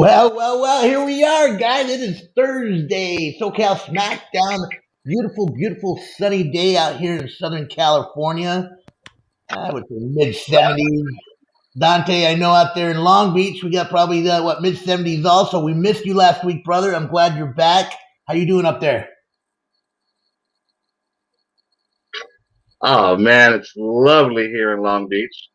Well, here we are, guys. It is Thursday. So.Cal Smackdown. Beautiful, sunny day out here in Southern California. With the mid 70s. Dante, I know out there in Long Beach, we got probably mid 70s also. We missed you last week, brother. I'm glad you're back. How you doing up there? Oh man, it's lovely here in Long Beach.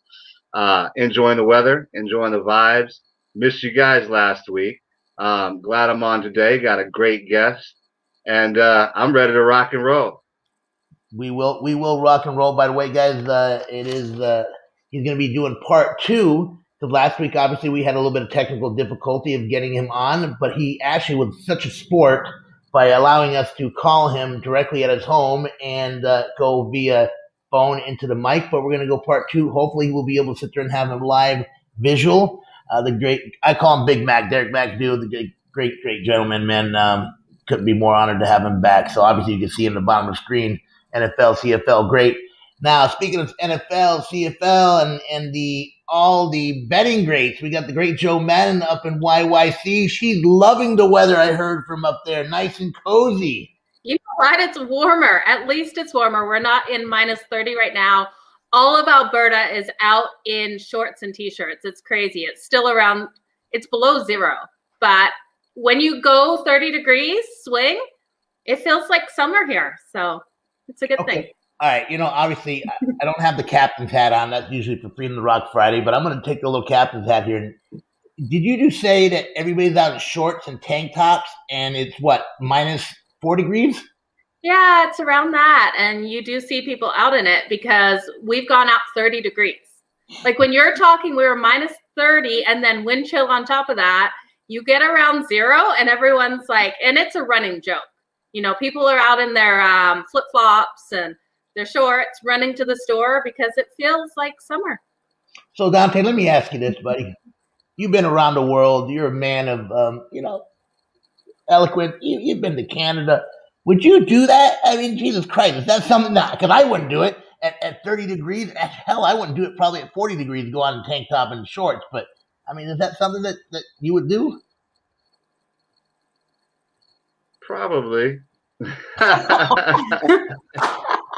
Enjoying the weather, enjoying the vibes. Missed you guys last week. Glad I'm on today. Got a great guest, and I'm ready to rock and roll. We will rock and roll. By the way, guys, he's going to be doing part two. Because last week, obviously, we had a little bit of technical difficulty of getting him on, but he actually was such a sport by allowing us to call him directly at his home and go via phone into the mic. But we're going to go part two. Hopefully, we'll be able to sit there and have him live visual. I call him Big Mac, Derrick Mcadoo, the great gentleman, man. Couldn't be more honored to have him back. So obviously, you can see in the bottom of the screen. NFL, CFL, great. Now, speaking of NFL, CFL, and all the betting greats, we got the great Joe Madden up in YYC. She's loving the weather, I heard from up there. Nice and cozy. You know what? It's warmer. At least it's warmer. We're not in minus 30 right now. All of Alberta is out in shorts and T-shirts. It's crazy. It's still around, it's below zero. But when you go 30 degrees swing, it feels like summer here. So it's a good thing. All right. Obviously, I don't have the captain's hat on. That's usually for Freedom the Rock Friday, but I'm going to take the little captain's hat here. Did you just say that everybody's out in shorts and tank tops and it's minus 4 degrees? Yeah, it's around that. And you do see people out in it because we've gone out 30 degrees. Like when you're talking, we were minus 30 and then wind chill on top of that. You get around zero and everyone's like, and it's a running joke. People are out in their flip-flops and their shorts running to the store because it feels like summer. So, Dante, let me ask you this, buddy. You've been around the world. You're a man of, eloquent. You've been to Canada. Would you do that? I mean, Jesus Christ, is that something? Because I wouldn't do it at 30 degrees. Hell, I wouldn't do it probably at 40 degrees, go on in tank top and shorts. But, I mean, is that something that you would do? Probably. I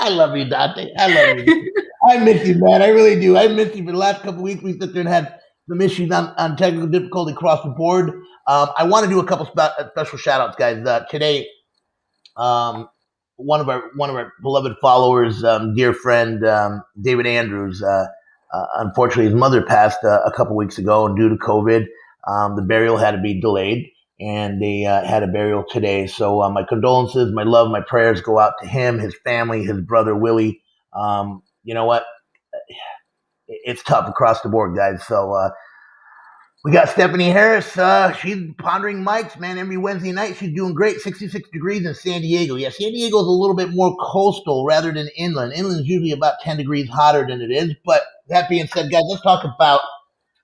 love you, Dante. I love you. I miss you, man. I really do. I miss you. For the last couple of weeks, we sit there and had some issues on technical difficulty across the board. I want to do a couple special shout outs, guys. Today, one of our beloved followers, dear friend, David Andrews, unfortunately, his mother passed a couple weeks ago, and due to COVID, the burial had to be delayed. And they had a burial today. So my condolences, my love, my prayers go out to him, his family, his brother, Willie. You know what? It's tough across the board, guys. So we got Stephanie Harris. She's pondering mics, man. Every Wednesday night, she's doing great. 66 degrees in San Diego. Yeah, San Diego is a little bit more coastal rather than inland. Inland is usually about 10 degrees hotter than it is. But that being said, guys, let's talk about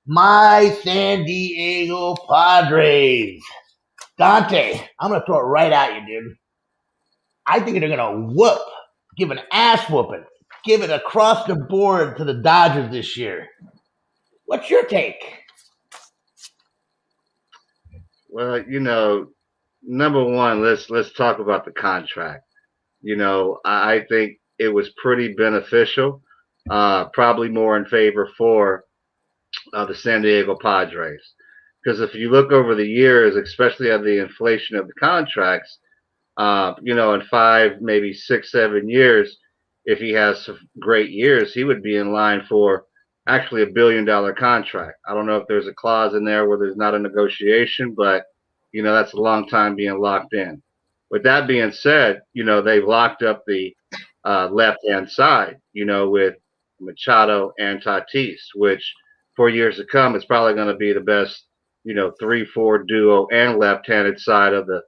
my San Diego Padres. Dante, I'm going to throw it right at you, dude. I think they're going to give an ass whooping, give it across the board to the Dodgers this year. What's your take? Well, number one, let's talk about the contract. I think it was pretty beneficial, probably more in favor for the San Diego Padres. Because if you look over the years, especially at the inflation of the contracts, in 5, maybe 6, 7 years, if he has some great years, he would be in line for actually $1 billion contract. I don't know if there's a clause in there where there's not a negotiation, but, that's a long time being locked in. With that being said, they've locked up the left-hand side, with Machado and Tatis, which for years to come is probably going to be the best 3-4 duo and left-handed side of the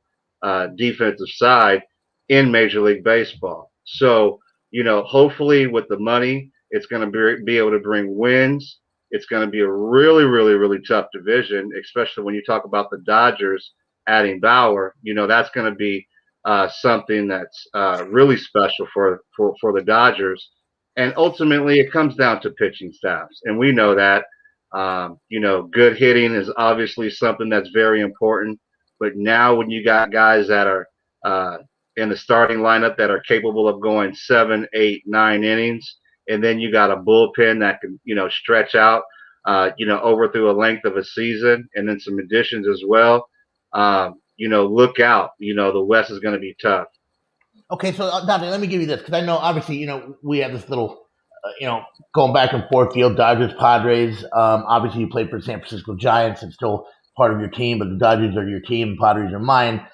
defensive side in Major League Baseball. So, hopefully with the money, it's going to be able to bring wins. It's going to be a really, really, really tough division, especially when you talk about the Dodgers adding Bauer. That's going to be something that's really special for the Dodgers. And ultimately, it comes down to pitching staffs, and we know that. Good hitting is obviously something that's very important. But now when you got guys that are in the starting lineup that are capable of going 7, 8, 9 innings, and then you got a bullpen that can, stretch out, over through a length of a season, and then some additions as well. Look out. The West is going to be tough. Okay, so Dante, let me give you this because I know obviously we have this little going back and forth field, Dodgers, Padres. Obviously, you played for San Francisco Giants. It's still part of your team, but the Dodgers are your team and Padres are mine.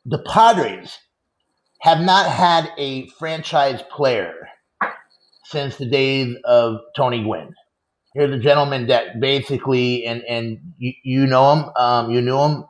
The Padres have not had a franchise player since the days of Tony Gwynn. Here's a gentleman that basically, and you know him, you knew him.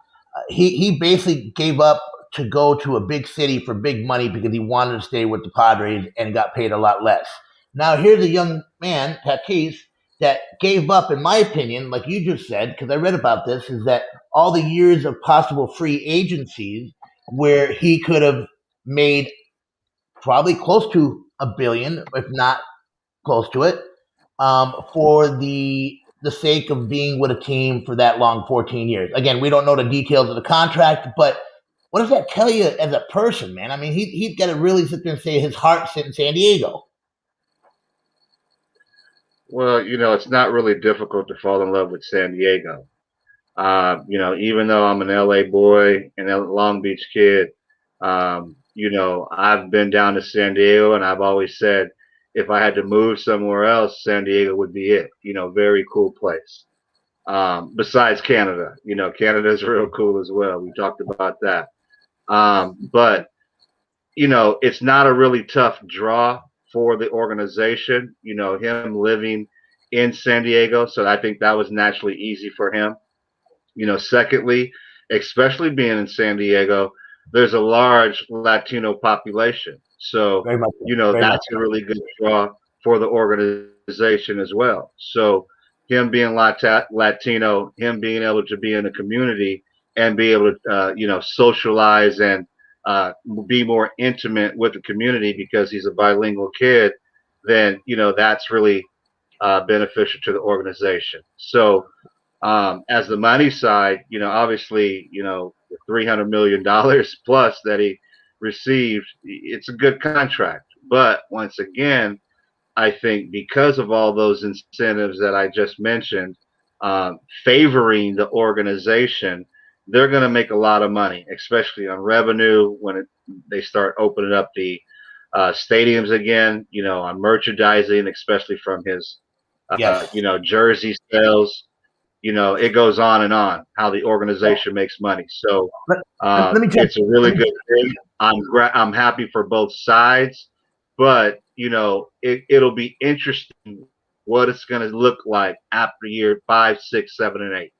He basically gave up to go to a big city for big money because he wanted to stay with the Padres and got paid a lot less. Now here's a young man, Tatis, that gave up, in my opinion, like you just said, because I read about this, is that all the years of possible free agencies where he could have made probably close to $1 billion, if not close to it, for the sake of being with a team for that long, 14 years. Again, we don't know the details of the contract, but what does that tell you as a person, man? I mean, he's got to really sit there and say his heart's in San Diego. Well, it's not really difficult to fall in love with San Diego. Even though I'm an LA boy and a Long Beach kid, I've been down to San Diego, and I've always said if I had to move somewhere else, San Diego would be it. Very cool place. Besides Canada, Canada's real cool as well. We talked about that. But it's not a really tough draw for the organization, him living in San Diego. So I think that was naturally easy for him. Secondly, especially being in San Diego, there's a large Latino population. So, that's a really good draw for the organization as well. So him being Latino, him being able to be in the community and be able to, socialize and be more intimate with the community because he's a bilingual kid, then, that's really beneficial to the organization. So as the money side, obviously, the $300 million plus that he received, it's a good contract. But once again, I think because of all those incentives that I just mentioned, favoring the organization, they're going to make a lot of money, especially on revenue when they start opening up the stadiums again, on merchandising, especially from his, jersey sales. It goes on and on how the organization makes money. So let me it's a really good thing. I'm happy for both sides, but it'll be interesting what it's going to look like after year 5, 6, 7, and 8.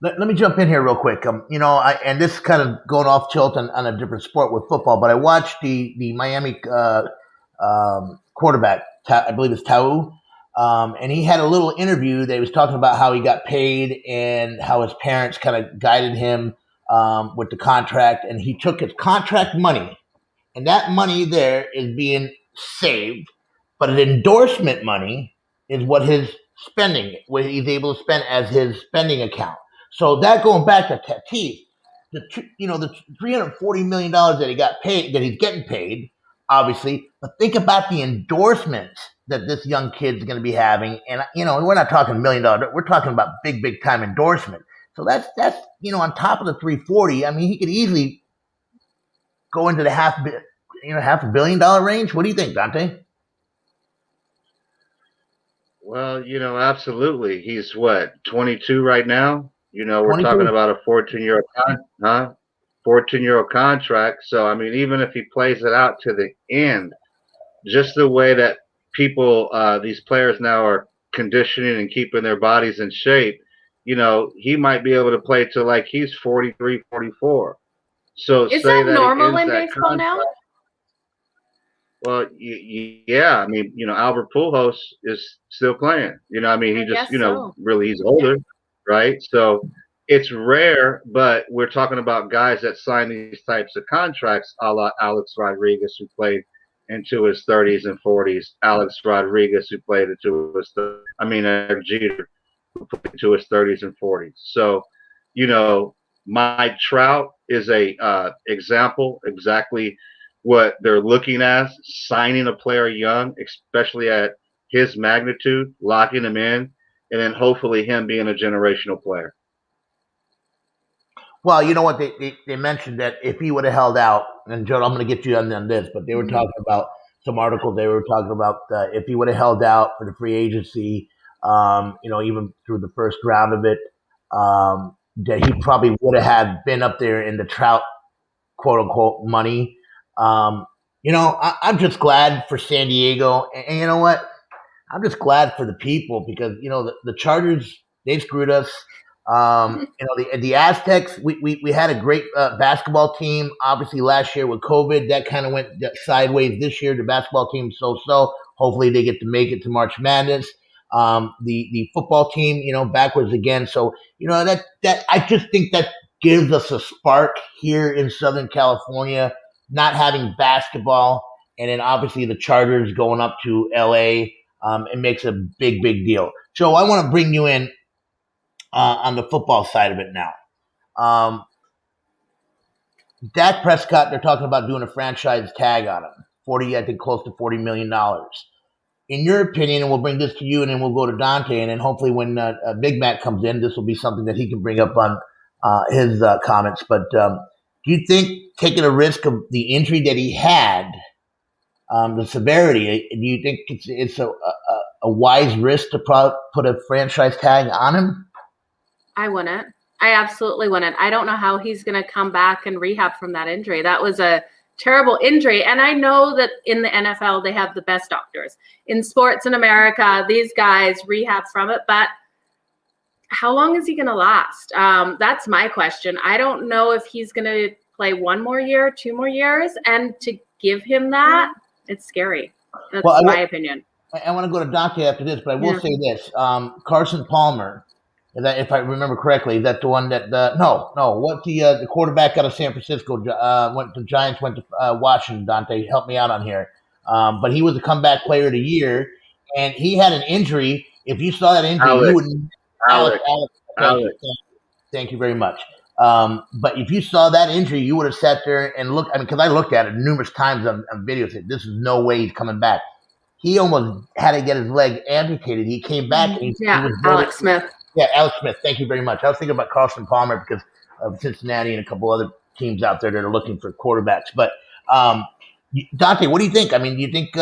Let me jump in here real quick. And this is kind of going off tilt on a different sport with football, but I watched the Miami quarterback, I believe it's Tau, and he had a little interview that he was talking about how he got paid and how his parents kind of guided him with the contract, and he took his contract money, and that money there is being saved, but an endorsement money is what he's able to spend as his spending account. So that going back to Tatis, the $340 million that he got paid, that he's getting paid, obviously, but think about the endorsements that this young kid's going to be having, and we're not talking $1 million. We're talking about big time endorsement. So that's on top of the 340. I mean, he could easily go into the $500 million range. What do you think, Dante? Well, absolutely. He's what, 22 right now? We're 22. talking about a 14-year-old contract. So, I mean, even if he plays it out to the end, just the way that people, these players now are conditioning and keeping their bodies in shape, he might be able to play till like he's 43, 44. So is that normal in baseball now? Well, yeah. I mean, Albert Pujols is still playing. I mean, he just, really he's older, right? So it's rare, but we're talking about guys that sign these types of contracts, a la Alex Rodriguez, who played into his 30s and 40s. Alex Rodriguez, who played into his, Eric Jeter, who played into his 30s and 40s. So, Mike Trout is a example, exactly what they're looking at, signing a player young, especially at his magnitude, locking him in, and then hopefully him being a generational player. Well, you know what? They mentioned that if he would have held out, and Joe, I'm going to get you on this, but they were talking about some articles. They were talking about if he would have held out for the free agency, even through the first round of it, that he probably would have been up there in the Trout, quote unquote, money. I'm just glad for San Diego. And you know what? I'm just glad for the people because, the Chargers, they screwed us. The Aztecs, we had a great basketball team. Obviously, last year with COVID, that kind of went sideways. This year, the basketball team so. Hopefully, they get to make it to March Madness. The football team, backwards again. So, that I just think that gives us a spark here in Southern California, not having basketball, and then obviously the Chargers going up to LA. It makes a big deal. Joe, I want to bring you in on the football side of it now. Dak Prescott, they're talking about doing a franchise tag on him. I think close to $40 million. In your opinion, and we'll bring this to you and then we'll go to Dante, and then hopefully when Big Mac comes in, this will be something that he can bring up on his comments. But do you think taking a risk of the injury that he had, the severity, do you think it's a wise risk to put a franchise tag on him? I wouldn't. I absolutely wouldn't. I don't know how he's going to come back and rehab from that injury. That was a terrible injury. And I know that in the NFL, they have the best doctors. In sports in America, these guys rehab from it. But how long is he going to last? That's my question. I don't know if he's going to play 1 more year, 2 more years. And to give him that, it's scary. That's my opinion. I want to go to Dante after this, but I will say this. Carson Palmer, if I remember correctly, is that the one that what the quarterback out of San Francisco went to Giants, went to Washington. Dante, help me out on here. But he was a comeback player of the year, and he had an injury. If you saw that injury, you wouldn't. Alex. Thank you very much. But if you saw that injury, you would have sat there and looked. Because I looked at it numerous times on videos. Said, this is no way he's coming back. He almost had to get his leg amputated. He came back. And he was Alex Smith. Yeah, Alex Smith. Thank you very much. I was thinking about Carson Palmer because of Cincinnati and a couple other teams out there that are looking for quarterbacks. But Dante, what do you think? Do you think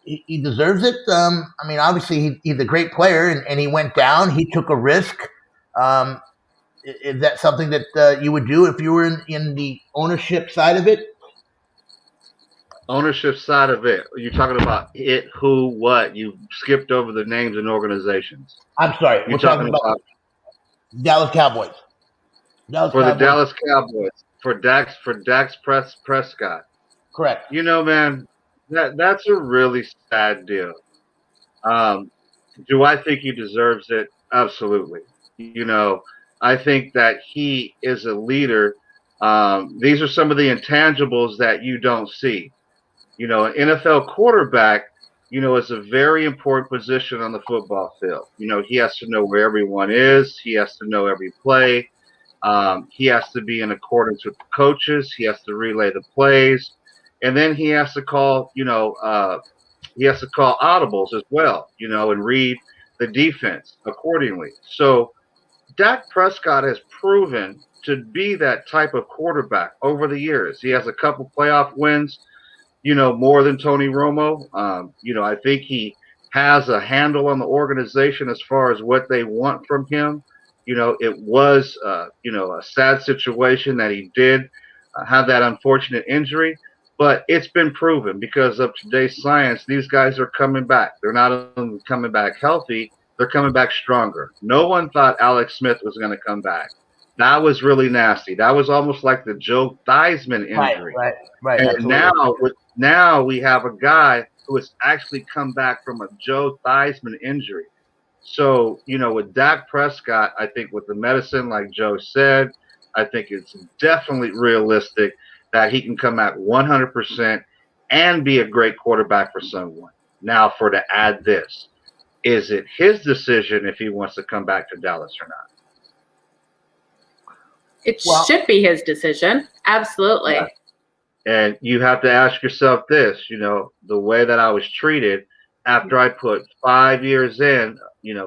he deserves it? Obviously he's a great player, and he went down. He took a risk. Is that something that you would do if you were in the ownership side of it? Ownership side of it. You're talking about it, who, what? You skipped over the names and organizations. I'm sorry. We're talking about Dallas Cowboys. The Dallas Cowboys. For Dax Prescott. Correct. Man, that's a really sad deal. Do I think he deserves it? Absolutely. I think that he is a leader. These are some of the intangibles that you don't see. An NFL quarterback, is a very important position on the football field. He has to know where everyone is. He has to know every play. He has to be in accordance with the coaches. He has to relay the plays. And then he has to call, audibles as well, and read the defense accordingly. So Dak Prescott has proven to be that type of quarterback over the years. He has a couple playoff wins, more than Tony Romo. I think he has a handle on the organization as far as what they want from him. It was, a sad situation that he did have that unfortunate injury, but it's been proven because of today's science, these guys are coming back. They're not only coming back healthy, they're coming back stronger. No one thought Alex Smith was going to come back. That was really nasty. That was almost like the Joe Theismann injury. Right. And now we have a guy who has actually come back from a Joe Theismann injury. So, with Dak Prescott, I think with the medicine, like Joe said, I think it's definitely realistic that he can come back 100%. and be a great quarterback for someone. Now, to add this, is it his decision if he wants to come back to Dallas or not? It should be his decision. Absolutely. Yeah. And you have to ask yourself this, the way that I was treated after I put 5 years in,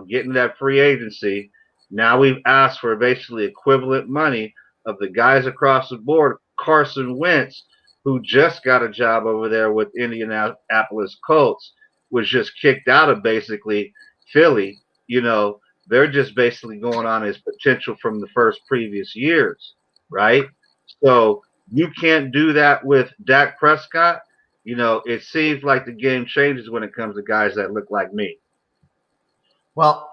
getting that free agency. Now we've asked for basically equivalent money of the guys across the board. Carson Wentz, who just got a job over there with Indianapolis Colts, was just kicked out of basically Philly. They're just basically going on his potential from the previous years, right? So you can't do that with Dak Prescott. It seems like the game changes when it comes to guys that look like me. Well,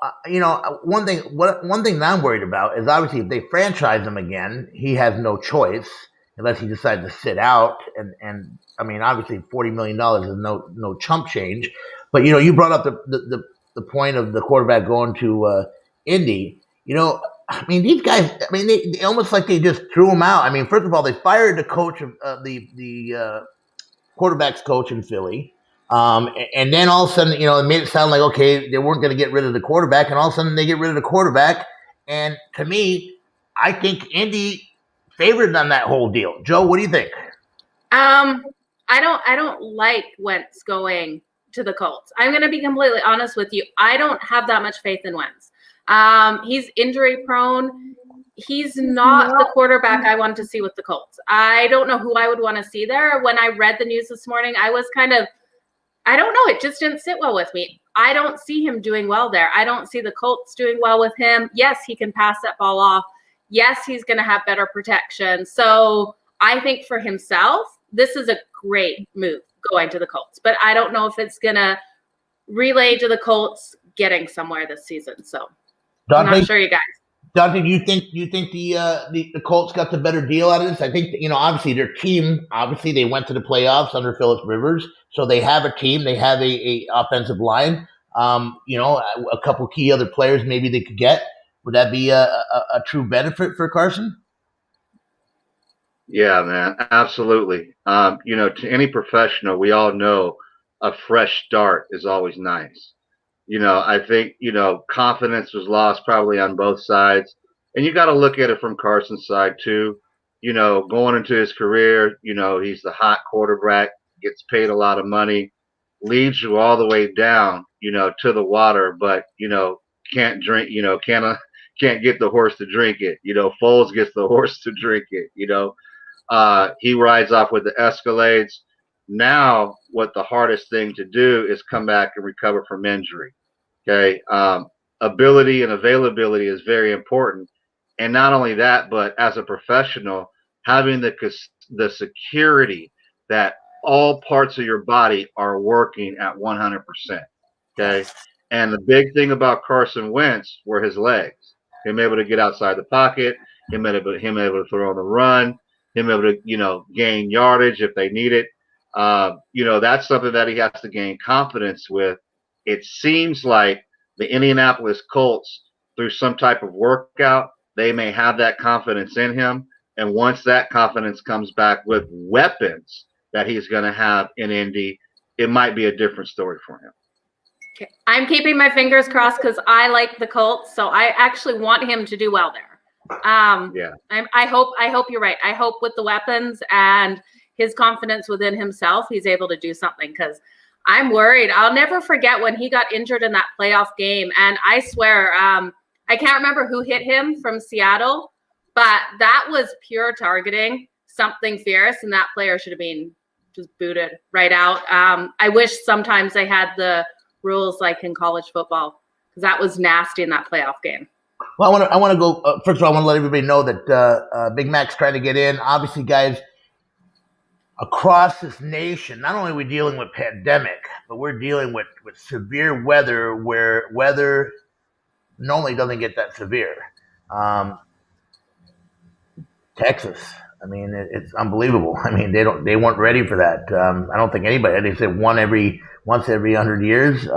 one thing that I'm worried about is obviously if they franchise him again, he has no choice unless he decides to sit out. And I mean, obviously $40 million is no chump change. But you brought up the point of the quarterback going to Indy. I mean, these guys. I mean, they almost like they just threw him out. I mean, first of all, they fired the coach of the quarterback's coach in Philly. And then all of a sudden, it made it sound like, okay, they weren't going to get rid of the quarterback. And all of a sudden they get rid of the quarterback. And to me, I think Indy favored on that whole deal. Joe, what do you think? I don't like Wentz going to the Colts. I'm going to be completely honest with you. I don't have that much faith in Wentz. He's injury prone. He's not the quarterback I want to see with the Colts. I don't know who I would want to see there. When I read the news this morning, I was I don't know. It just didn't sit well with me. I don't see him doing well there. I don't see the Colts doing well with him. Yes, he can pass that ball off. Yes, he's going to have better protection. So I think for himself, this is a great move going to the Colts. But I don't know if it's going to relay to the Colts getting somewhere this season. So I'm not sure, you guys. Dante, do you think the Colts got the better deal out of this? I think obviously their team, they went to the playoffs under Phillip Rivers, so they have a team, they have a offensive line. A couple key other players maybe they could get. Would that be a true benefit for Carson? Yeah, man, absolutely. To any professional, we all know a fresh start is always nice. I think, confidence was lost probably on both sides. And you got to look at it from Carson's side, too. Going into his career, he's the hot quarterback, gets paid a lot of money, leads you all the way down, to the water, but, can't drink, can't get the horse to drink it. Foles gets the horse to drink it, he rides off with the Escalades. Now, what the hardest thing to do is come back and recover from injury. Okay. Ability and availability is very important. And not only that, but as a professional, having the security that all parts of your body are working at 100%. Okay. And the big thing about Carson Wentz were his legs. Him able to get outside the pocket, him able to throw on the run, him able to, gain yardage if they need it. That's something that he has to gain confidence with. It seems like the Indianapolis Colts, through some type of workout, they may have that confidence in him. And once that confidence comes back with weapons that he's going to have in Indy, it might be a different story for him. Okay. I'm keeping my fingers crossed because I like the Colts, so I actually want him to do well there. Yeah. I hope you're right. I hope with the weapons and his confidence within himself, he's able to do something, because I'm worried. I'll never forget when he got injured in that playoff game. And I swear, I can't remember who hit him from Seattle, but that was pure targeting, something fierce. And that player should have been just booted right out. I wish sometimes they had the rules like in college football, because that was nasty in that playoff game. Well, I want to go, first of all, I want to let everybody know that Big Mac's trying to get in. Obviously, guys, across this nation, not only are we dealing with pandemic, but we're dealing with severe weather, where weather normally doesn't get that severe. Texas, I mean, it's unbelievable. I mean, they weren't ready for that. I don't think anybody. They said once every 100 years.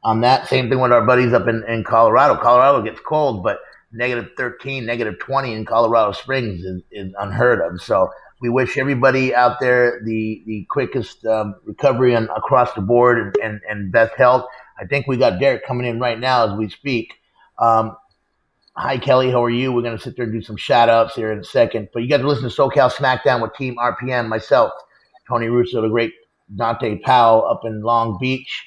On that, same thing with our buddies up in Colorado. Colorado gets cold, but -13, -20 in Colorado Springs is unheard of. So We wish everybody out there the quickest recovery across the board and best health. I think we got Derrick coming in right now as we speak. Hi, Kelly. How are you? We're going to sit there and do some shout outs here in a second. But you guys are listening to So.Cal Smackdown with Team RPM, myself, Tony Russo, the great Dante Powell up in Long Beach,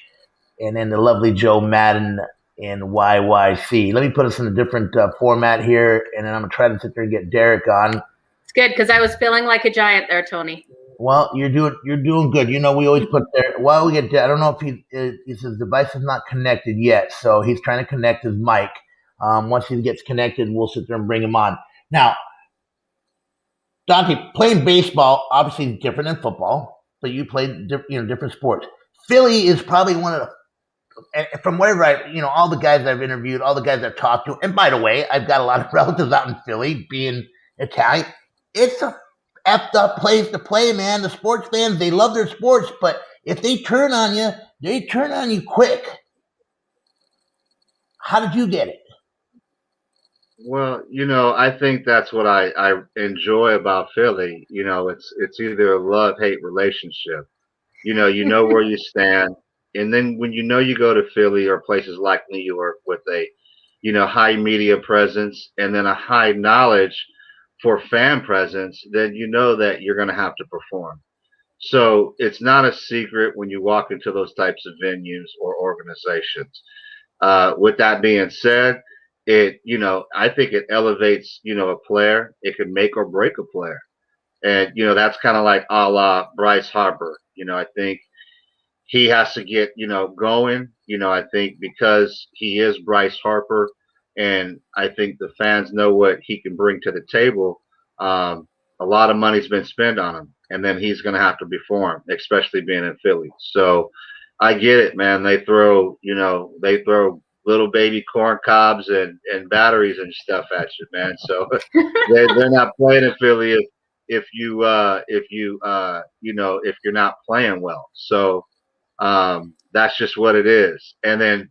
and then the lovely Joe Madden in YYC. Let me put us in a different format here, and then I'm going to try to sit there and get Derrick on. It's good because I was feeling like a giant there, Tony. Well, you're doing good. We always put there. While we get, I don't know if his device is not connected yet, so he's trying to connect his mic. Once he gets connected, we'll sit there and bring him on. Now, Dante, playing baseball obviously is different than football, but you played different sports. Philly is probably one of the, from whatever all the guys I've interviewed, all the guys I've talked to, and by the way, I've got a lot of relatives out in Philly, being Italian. It's a effed up place to play, man. The sports fans, they love their sports, but if they turn on you, they turn on you quick. How did you get it? Well, I think that's what I enjoy about Philly. It's either a love-hate relationship. You know where you stand. And then when you go to Philly or places like New York with a, high media presence and then a high knowledge for fan presence, then you know that you're going to have to perform. So it's not a secret when you walk into those types of venues or organizations. With that being said, I think it elevates, a player. It can make or break a player. And, that's kind of like a la Bryce Harper. I think he has to get, going, I think because he is Bryce Harper and I think the fans know what he can bring to the table. A lot of money's been spent on him and then he's going to have to perform, especially being in Philly. So I get it, man. They throw little baby corn cobs and batteries and stuff at you, man. So they're not playing in Philly if you're not playing well. So that's just what it is. And then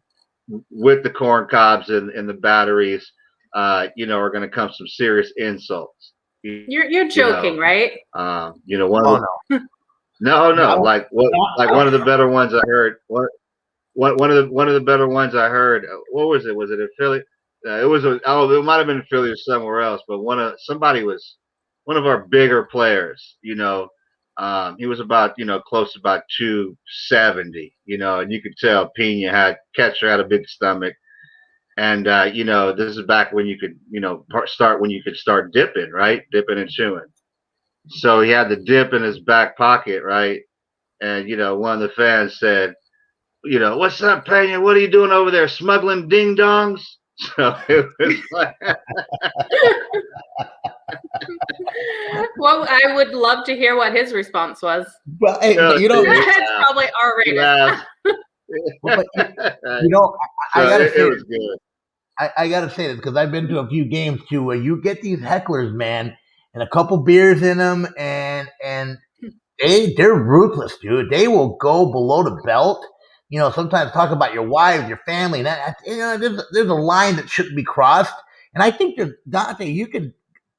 with the corn cobs and the batteries, are going to come some serious insults. You're joking, right? One of no, like one of the better ones I heard. One of the better ones I heard. What was it? Was it in Philly? It might have been in Philly or somewhere else. But one of our bigger players. He was about close to about 270. And you could tell catcher had a big stomach. And this is back when you could start dipping, right? Dipping and chewing. So he had the dip in his back pocket, right? And one of the fans said, what's up, Pena? What are you doing over there? Smuggling ding dongs? So it was like. Well, I would love to hear what his response was. Well, hey, it's probably R-rated. It was good. I gotta say this because I've been to a few games too, where you get these hecklers, man, and a couple beers in them, and they're ruthless, dude. They will go below the belt. Sometimes talk about your wives, your family, and there's a line that shouldn't be crossed. And I think Dante, you could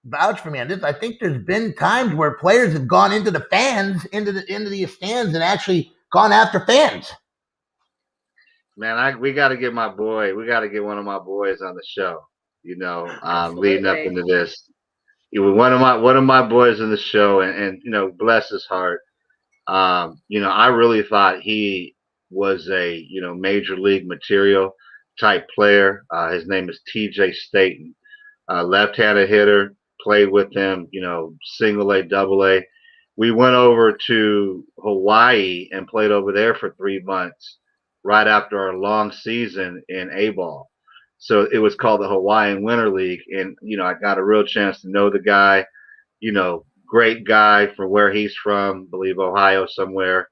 vouch for me on this. I think there's been times where players have gone into the fans, into the stands, and actually gone after fans. Man, we got to get one of my boys on the show. Leading up into this, one of my boys in the show, and bless his heart. I really thought he was a major league material type player. His name is TJ Staten, left-handed hitter. Played with him, single A, double A. We went over to Hawaii and played over there for 3 months, right after our long season in A-ball. So it was called the Hawaiian Winter League, and I got a real chance to know the guy. Great guy from where he's from, I believe Ohio somewhere.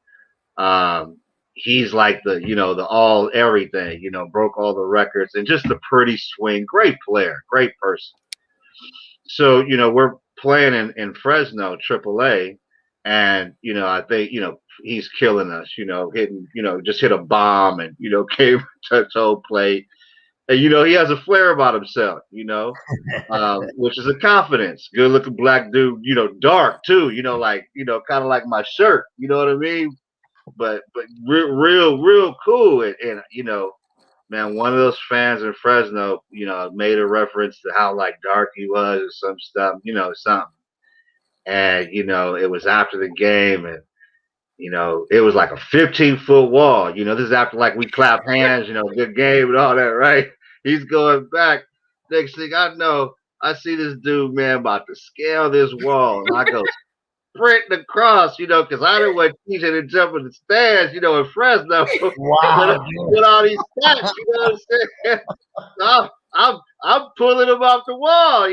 He's like the all everything, broke all the records and just a pretty swing, great player, great person. So, we're playing in Fresno, AAA, and, I think, he's killing us, hitting, just hit a bomb and, came to home plate. And he has a flair about himself, which is a confidence. Good looking black dude, dark too, kind of like my shirt, you know what I mean? But real cool. And man, one of those fans in Fresno, made a reference to how like dark he was or some stuff, something. And it was after the game, and it was like a 15-foot wall. This is after like we clap hands, good game and all that, right? He's going back. Next thing I know, I see this dude, man, about to scale this wall, and I go sprinting across, because I didn't want TJ to jump in the stands, in Fresno Wow. with all these stats, you know what I'm saying? So I'm pulling him off the wall,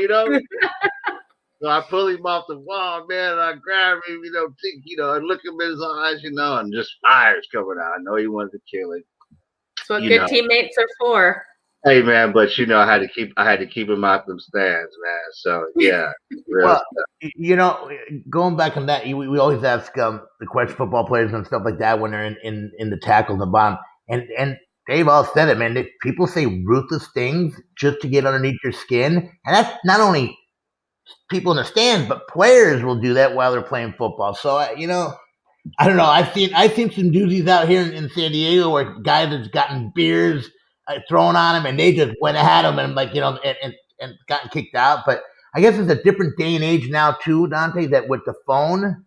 So I pull him off the wall, man, and I grab him, and look him in his eyes, and just fire's coming out. I know he wanted to kill it. That's what good teammates are for. Hey man, but I had to keep him out them stands, man. So yeah. Well, going back on that, we always ask the question football players and stuff like that when they're in the tackle in the bottom, and they've all said it, man. People say ruthless things just to get underneath your skin, and that's not only people in the stands, but players will do that while they're playing football. So I don't know. I've seen some doozies out here in San Diego where guys have gotten beers thrown on them, and they just went at them and and gotten kicked out. But I guess it's a different day and age now too, Dante. That with the phone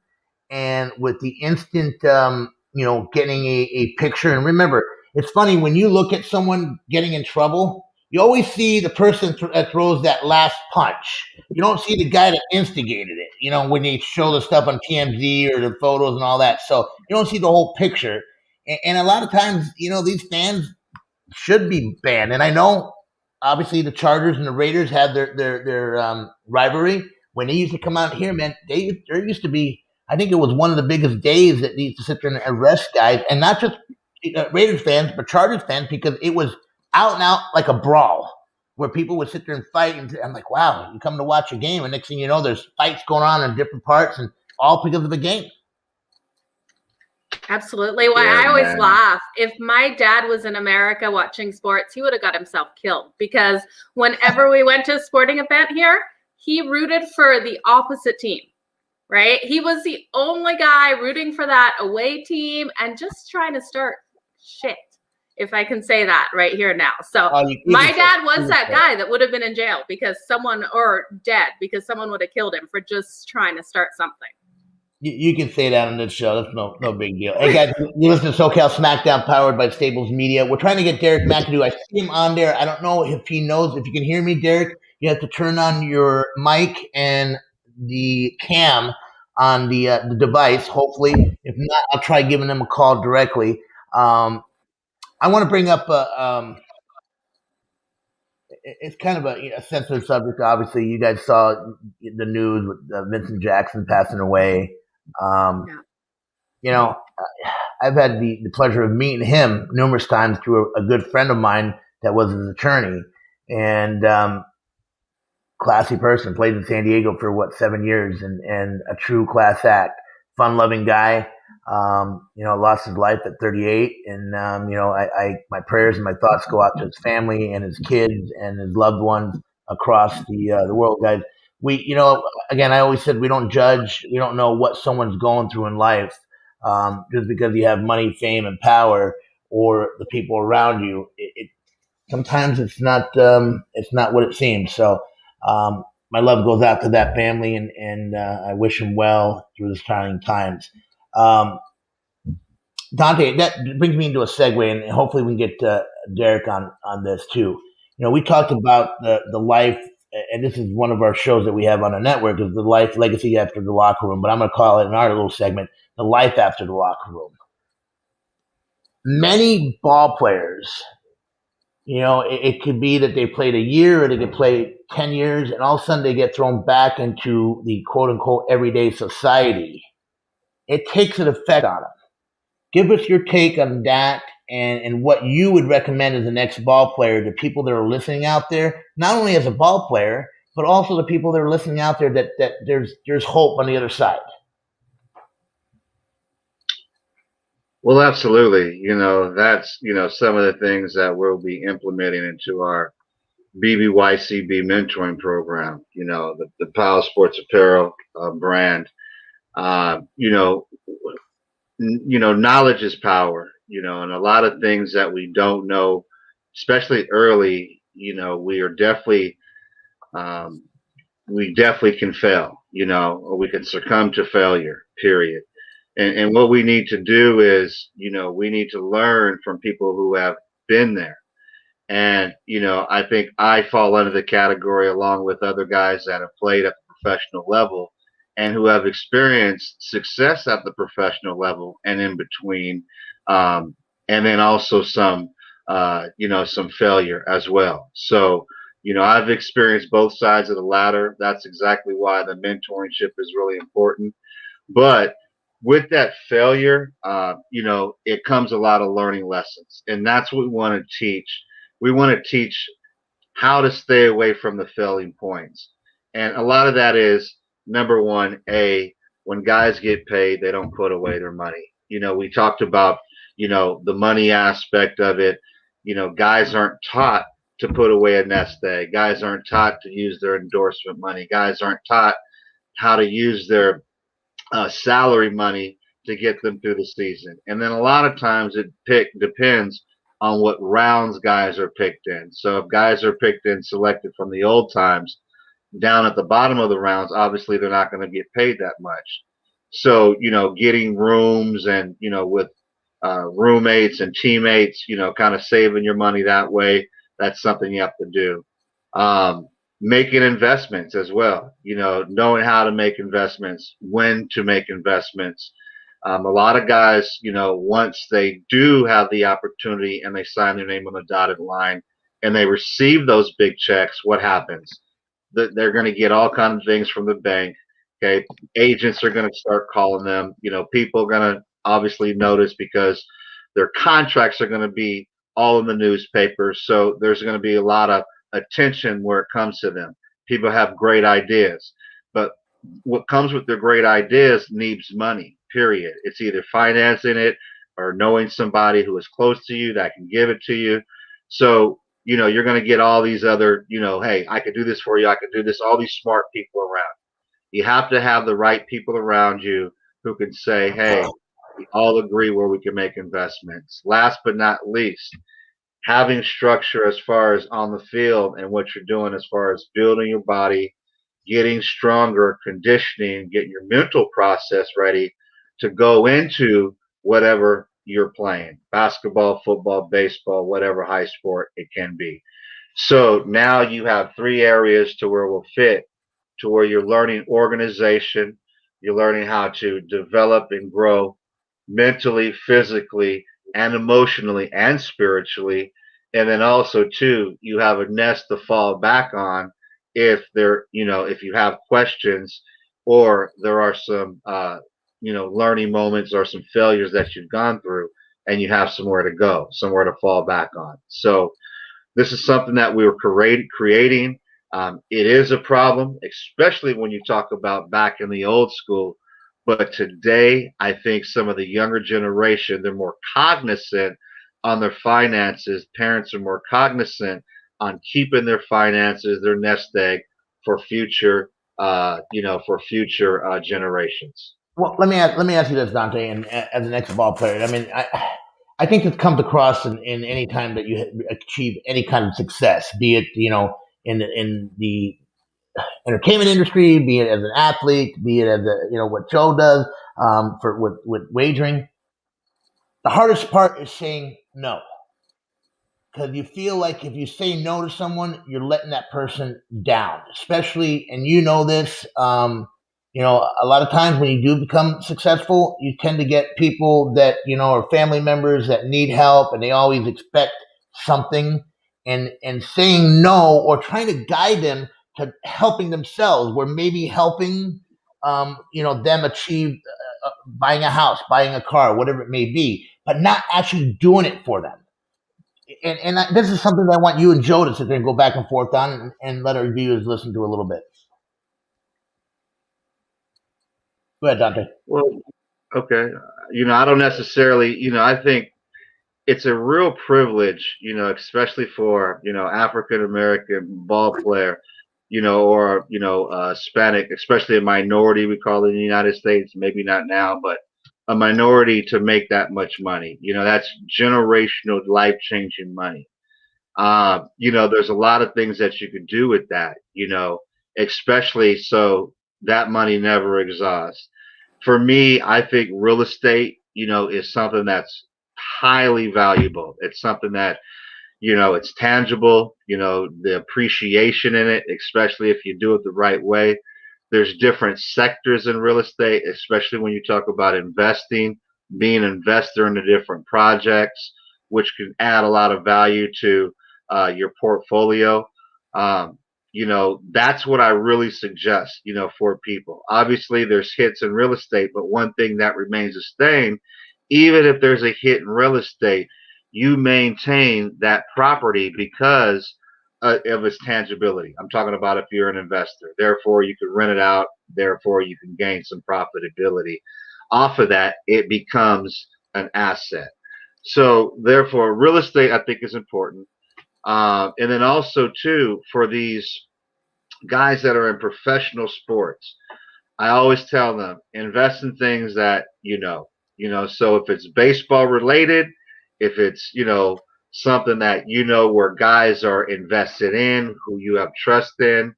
and with the instant, getting a picture. And remember, it's funny when you look at someone getting in trouble. You always see the person that throws that last punch. You don't see the guy that instigated it, when they show the stuff on TMZ or the photos and all that. So you don't see the whole picture. And a lot of times, these fans should be banned. And I know, obviously, the Chargers and the Raiders had their rivalry. When they used to come out here, man, there used to be, I think it was one of the biggest days that they used to sit there and arrest guys. And not just Raiders fans, but Chargers fans, because it was out and out like a brawl where people would sit there and fight. And I'm like, wow, you come to watch a game, and next thing you know, there's fights going on in different parts, and all because of the game. Absolutely. Well, I always laugh. If my dad was in America watching sports, he would have got himself killed, because whenever we went to a sporting event here, he rooted for the opposite team, right? He was the only guy rooting for that away team and just trying to start shit, if I can say that right here now. So my dad was that guy that would have been in jail or dead because someone would have killed him for just trying to start something. You can say that on this show. That's no big deal. Hey guys, you listen to So.Cal Smackdown, powered by Stables Media. We're trying to get Derrick Mcadoo. I see him on there. I don't know if he knows. If you can hear me, Derrick, you have to turn on your mic and the cam on the device. Hopefully, if not, I'll try giving him a call directly. I want to bring up it's kind of a sensitive subject. Obviously, you guys saw the news with Vincent Jackson passing away. I've had the pleasure of meeting him numerous times through a good friend of mine that was his attorney, and classy person. Played in San Diego for 7 years, and a true class act, fun-loving guy. Lost his life at 38, and my prayers and my thoughts go out to his family and his kids and his loved ones across the world, guys. We, again, I always said we don't judge. We don't know what someone's going through in life, just because you have money, fame, and power, or the people around you. Sometimes it's not what it seems. So, my love goes out to that family, and I wish him well through this trying times. Dante, that brings me into a segue, and hopefully we can get Derrick on this too. We talked about the life, and this is one of our shows that we have on the network, is the life legacy after the locker room, but I'm going to call it in our little segment, the life after the locker room. Many ball players, it could be that they played a year, or they could play 10 years, and all of a sudden they get thrown back into the quote-unquote everyday society. It takes an effect on them. Give us your take on that, and what you would recommend as the next ball player to people that are listening out there, not only as a ball player, but also the people that are listening out there that there's hope on the other side. Well, absolutely. That's, some of the things that we'll be implementing into our BBYCB mentoring program, the Power Sports Apparel brand. Uh, you know, knowledge is power, and a lot of things that we don't know, especially early, we are definitely, um, we definitely can fail, or we can succumb to failure, period. And what we need to do is, we need to learn from people who have been there. And, I think I fall under the category along with other guys that have played at the professional level and who have experienced success at the professional level and in between. Um, and then also some failure as well. So, I've experienced both sides of the ladder. That's exactly why the mentorship is really important. But with that failure, it comes a lot of learning lessons, and that's what we want to teach. We want to teach how to stay away from the failing points, and a lot of that is number one, when guys get paid, they don't put away their money. We talked about the money aspect of it. Guys aren't taught to put away a nest egg. Guys aren't taught to use their endorsement money. Guys aren't taught how to use their salary money to get them through the season. And then a lot of times it depends on what rounds guys are picked in. So if guys are picked in selected from the old times down at the bottom of the rounds, obviously they're not going to get paid that much. So, getting rooms and, with roommates and teammates, kind of saving your money that way, that's something you have to do. Making investments as well, knowing how to make investments, when to make investments. A lot of guys, once they do have the opportunity and they sign their name on the dotted line and they receive those big checks, what happens? They're going to get all kinds of things from the bank. Okay. Agents are going to start calling them. People are going to obviously notice because their contracts are going to be all in the newspapers. So there's going to be a lot of attention where it comes to them. People have great ideas, but what comes with their great ideas needs money, period. It's either financing it or knowing somebody who is close to you that can give it to you. So, you're going to get all these other, hey, I could do this for you. I could do this. All these smart people around. You have to have the right people around you who can say, hey, we all agree where we can make investments. Last but not least, having structure as far as on the field and what you're doing as far as building your body, getting stronger, conditioning, getting your mental process ready to go into whatever you're playing, basketball, football, baseball, whatever high sport it can be. So now you have three areas to where we'll fit, to where you're learning organization, you're learning how to develop and grow mentally, physically, and emotionally and spiritually. And then also too, you have a nest to fall back on if you have questions or there are some learning moments or some failures that you've gone through and you have somewhere to go, somewhere to fall back on. So this is something that we were creating. It is a problem, especially when you talk about back in the old school. But today, I think some of the younger generation, they're more cognizant on their finances. Parents are more cognizant on keeping their finances, their nest egg for future, generations. Well, let me ask you this, Dante, and as an ex-ball player, I mean, I think it comes across in any time that you achieve any kind of success, be it in the entertainment industry, be it as an athlete, be it as what Joe does for with wagering. The hardest part is saying no, because you feel like if you say no to someone, you're letting that person down. Especially, and this, a lot of times when you do become successful, you tend to get people that are family members that need help, and they always expect something. And saying no or trying to guide them to helping themselves, where maybe helping, them achieve buying a house, buying a car, whatever it may be, but not actually doing it for them. And this is something that I want you and Joe to sit there and go back and forth on, and let our viewers listen to a little bit. Go ahead, Dante. Well, Okay. I don't necessarily, I think it's a real privilege, especially for, African American ball player, or, Hispanic, especially a minority, we call it in the United States, maybe not now, but a minority to make that much money. That's generational, life changing money. There's a lot of things that you could do with that, especially so that money never exhausts. For me, I think real estate, is something that's highly valuable. It's something that, it's tangible, the appreciation in it, especially if you do it the right way. There's different sectors in real estate, especially when you talk about investing, being an investor in the different projects, which can add a lot of value to your portfolio. That's what I really suggest, for people. Obviously, there's hits in real estate, but one thing that remains the same, even if there's a hit in real estate, you maintain that property because of its tangibility. I'm talking about if you're an investor. Therefore, you can rent it out. Therefore, you can gain some profitability. Off of that, it becomes an asset. So, therefore, real estate, I think, is important. And then also, too, for these guys that are in professional sports, I always tell them invest in things that so if it's baseball related, if it's something that where guys are invested in, who you have trust in,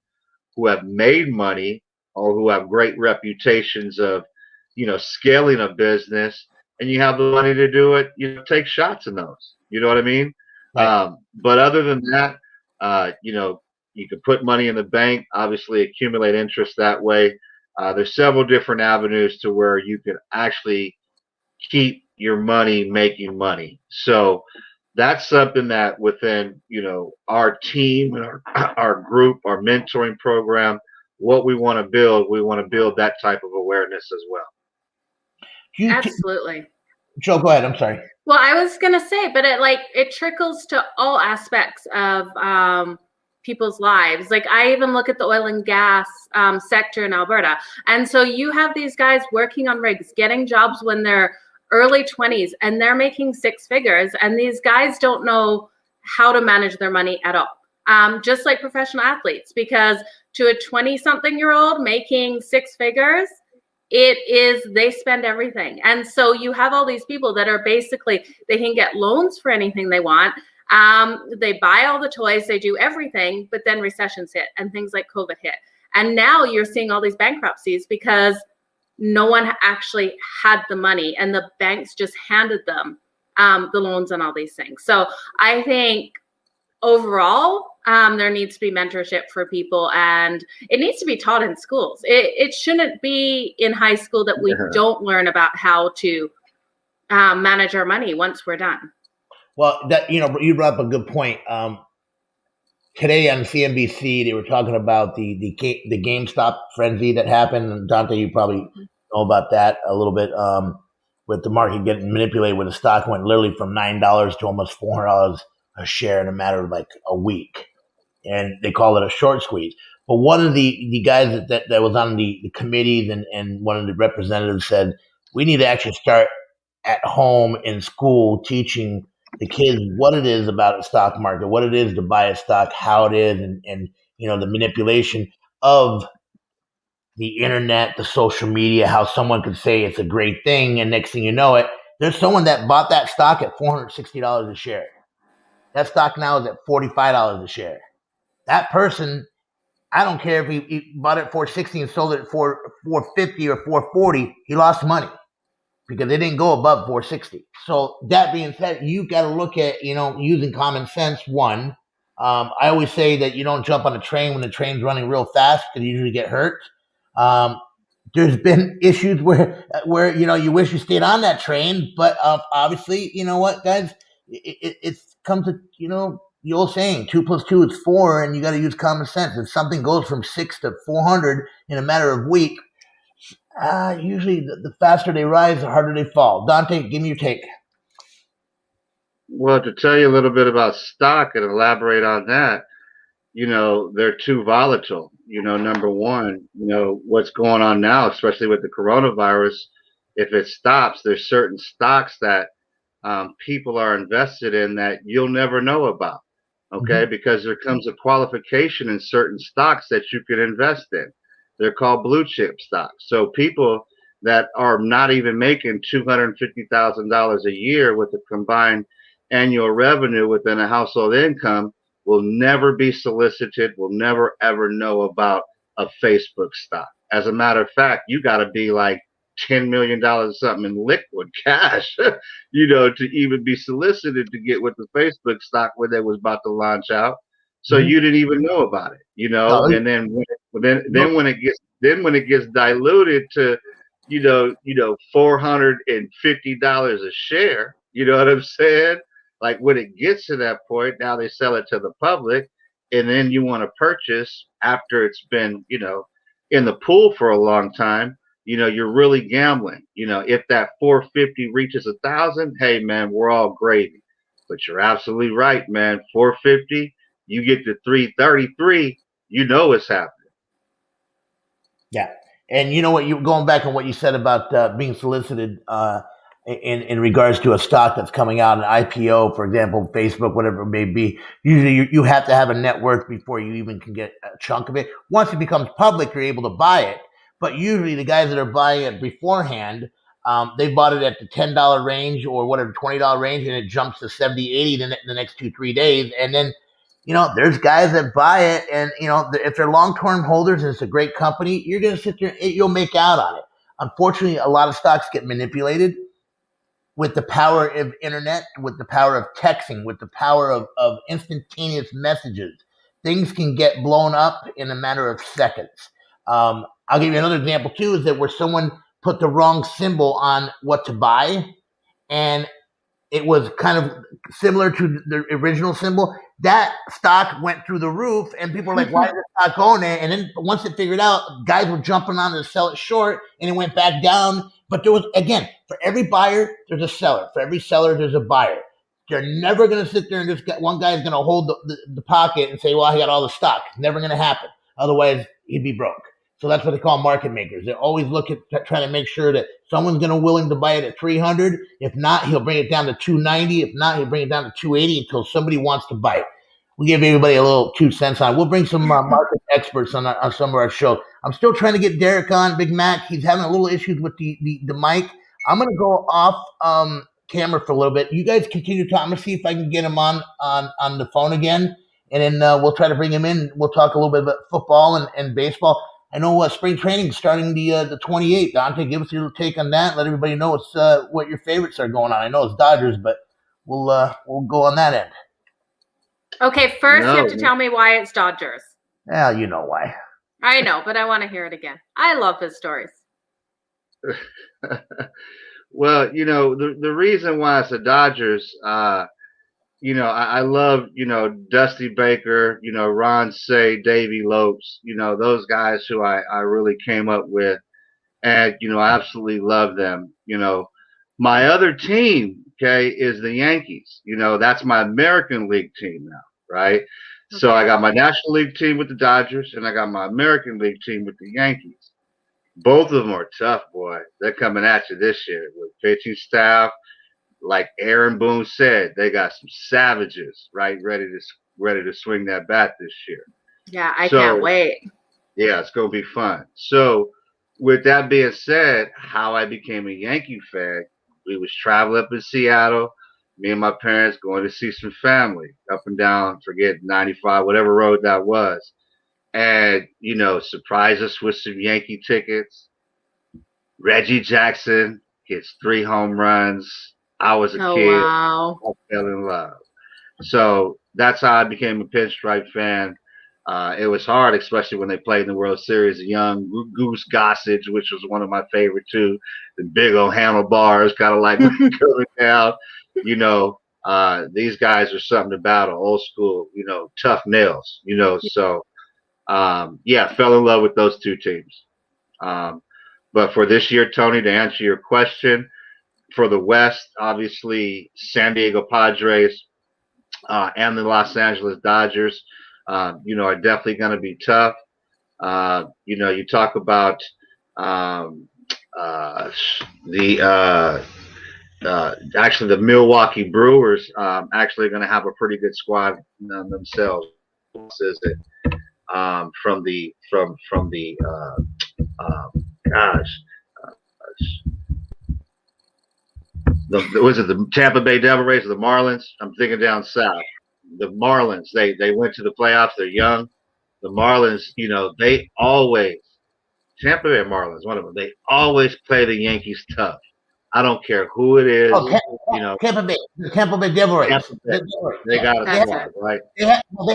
who have made money, or who have great reputations of scaling a business, and you have the money to do it, take shots in those. You know what I mean? Right. But other than that, you can put money in the bank, obviously accumulate interest that way. There's several different avenues to where you can actually keep your money making money. So that's something that within our team and our group, our mentoring program, what we want to build that type of awareness as well. Absolutely. Joe, go ahead. I'm sorry. Well, I was gonna say, but it trickles to all aspects of people's lives. Like I even look at the oil and gas sector in Alberta, and so you have these guys working on rigs, getting jobs when they're early 20s, and they're making six figures, and these guys don't know how to manage their money at all. Just like professional athletes, because to a 20-something-year-old making six figures, they spend everything. And so you have all these people that are basically, they can get loans for anything they want. They buy all the toys, they do everything, but then recessions hit and things like COVID hit. And now you're seeing all these bankruptcies because no one actually had the money and the banks just handed them the loans and all these things. So I think overall, there needs to be mentorship for people, and it needs to be taught in schools. It shouldn't be in high school that we don't learn about how to manage our money once we're done. Well, that you brought up a good point. Today on CNBC, they were talking about the GameStop frenzy that happened. And Dante, you probably know about that a little bit. With the market getting manipulated, where the stock went literally from $9 to almost $400 a share in a matter of like a week, and they call it a short squeeze. But one of the guys that was on the committees and one of the representatives said, we need to actually start at home in school teaching the kids what it is about the stock market, what it is to buy a stock, how it is, and the manipulation of the internet, the social media, how someone could say it's a great thing, and next thing you know it, there's someone that bought that stock at $460 a share. That stock now is at $45 a share. That person, I don't care if he bought it at $460 and sold it for $450 or $440, he lost money because it didn't go above $460. So that being said, you got to look at using common sense. One, I always say that you don't jump on a train when the train's running real fast because you usually get hurt. There's been issues where you wish you stayed on that train, but obviously, you know what, guys, it's come to the old saying, 2 + 2 is 4, and you got to use common sense. If something goes from 6 to 400 in a matter of week, usually the faster they rise, the harder they fall. Dante, give me your take. Well, to tell you a little bit about stock and elaborate on that, they're too volatile. Number one, what's going on now, especially with the coronavirus, if it stops, there's certain stocks that people are invested in that you'll never know about. Okay, because there comes a qualification in certain stocks that you can invest in. They're called blue chip stocks. So people that are not even making $250,000 a year with a combined annual revenue within a household income will never be solicited, will never ever know about a Facebook stock. As a matter of fact, you got to be like $10 million or something in liquid cash, to even be solicited to get with the Facebook stock when they was about to launch out. So you didn't even know about it, No, and then when it gets diluted to, $450 a share, you know what I'm saying? Like when it gets to that point, now they sell it to the public, and then you want to purchase after it's been, in the pool for a long time. You're really gambling. If that 450 reaches 1,000, hey man, we're all gravy. But you're absolutely right, man. 450, you get to 333, it's happening. Yeah, and you know what? You going back on what you said about being solicited in regards to a stock that's coming out, an IPO, for example, Facebook, whatever it may be. Usually, you have to have a net worth before you even can get a chunk of it. Once it becomes public, you're able to buy it. But usually, the guys that are buying it beforehand, they bought it at the $10 range or whatever, $20 range, and it jumps to 70, 80 the next 2-3 days, and then there's guys that buy it, and if they're long-term holders and it's a great company, you're going to sit there, you'll make out on it. Unfortunately, a lot of stocks get manipulated with the power of internet, with the power of texting, with the power of instantaneous messages. Things can get blown up in a matter of seconds. I'll give you another example too, is that where someone put the wrong symbol on what to buy, and it was kind of similar to the original symbol. That stock went through the roof, and people were like, "Why is this stock going there?" And then once it figured out, guys were jumping on to sell it short, and it went back down. But there was, again, for every buyer, there's a seller. For every seller, there's a buyer. They're never going to sit there and just one guy is going to hold the pocket and say, "Well, I got all the stock." Never going to happen. Otherwise, he'd be broke. So that's what they call market makers. They always look at trying to make sure that someone's going to willing to buy it at 300. If not, he'll bring it down to 290. If not, he'll bring it down to 280 until somebody wants to buy it. We give everybody a little 2 cents on it. We'll bring some market experts on some of our show. I'm still trying to get Derrick on, Big Mac. He's having a little issues with the mic. I'm going to go off camera for a little bit. You guys continue talking. I'm going to see if I can get him on the phone again. And then we'll try to bring him in. We'll talk a little bit about football and baseball. I know spring training is starting the 28th. Dante, give us your take on that. Let everybody know what your favorites are going on. I know it's Dodgers, but we'll go on that end. Okay, first you have to tell me why it's Dodgers. Yeah, you know why. I know, but I want to hear it again. I love his stories. Well, the reason why it's the Dodgers, I love, Dusty Baker, Ron Say, Davey Lopes, those guys who I really came up with. And, I absolutely love them. My other team, okay, is the Yankees. That's my American League team now, right? Okay. So I got my National League team with the Dodgers, and I got my American League team with the Yankees. Both of them are tough, boy. They're coming at you this year with pitching staff. Like Aaron Boone said, they got some savages, right, ready to swing that bat this year. Yeah, I can't wait. Yeah, it's going to be fun. So with that being said, how I became a Yankee fan, we was traveling up in Seattle, me and my parents going to see some family up and down, forget 95, whatever road that was. And, surprise us with some Yankee tickets. Reggie Jackson hits 3 home runs. I was a kid. Wow. I fell in love. So that's how I became a pinstripe fan. It was hard, especially when they played in the World Series. Young Goose Gossage, which was one of my favorite too. The big old handlebars, kind of like going down. These guys are something to battle. Old school, tough nails. So fell in love with those two teams. But for this year, Tony, to answer your question, for the West, obviously San Diego Padres and the Los Angeles Dodgers, are definitely going to be tough. You talk about the actually the Milwaukee Brewers actually going to have a pretty good squad themselves. Is it from the gosh. Was it the Tampa Bay Devil Rays or the Marlins? I'm thinking down south. The Marlins, they went to the playoffs. They're young. The Marlins, they always Tampa Bay Marlins, one of them. They always play the Yankees tough. I don't care who it is. Oh, Tampa Bay Devil Rays. Tampa Bay. They got a squad, right? They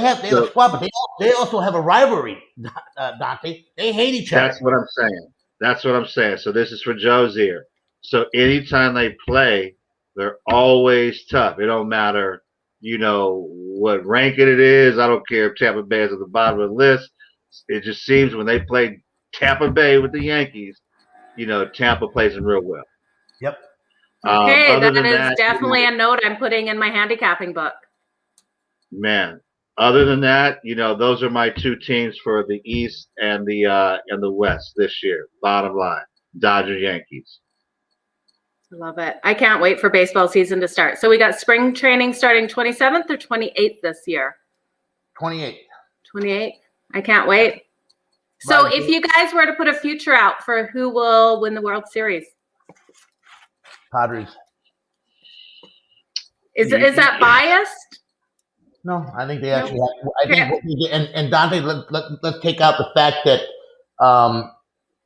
have a squad, but they also have a rivalry, Dante. They hate each other. That's what I'm saying. So this is for Joe's ear. So anytime they play, they're always tough. It don't matter, what ranking it is. I don't care if Tampa Bay is at the bottom of the list. It just seems when they play Tampa Bay with the Yankees, Tampa plays them real well. Yep. Okay, that is definitely a note I'm putting in my handicapping book. Man, other than that, those are my two teams for the East and the West this year. Bottom line, Dodgers, Yankees. Love it. I can't wait for baseball season to start. So we got spring training starting 27th or 28th this year? 28th. 28th. I can't wait. So if you guys were to put a future out for who will win the World Series? Padres. Is that biased? No, I think they actually have. And Dante, let's take out the fact that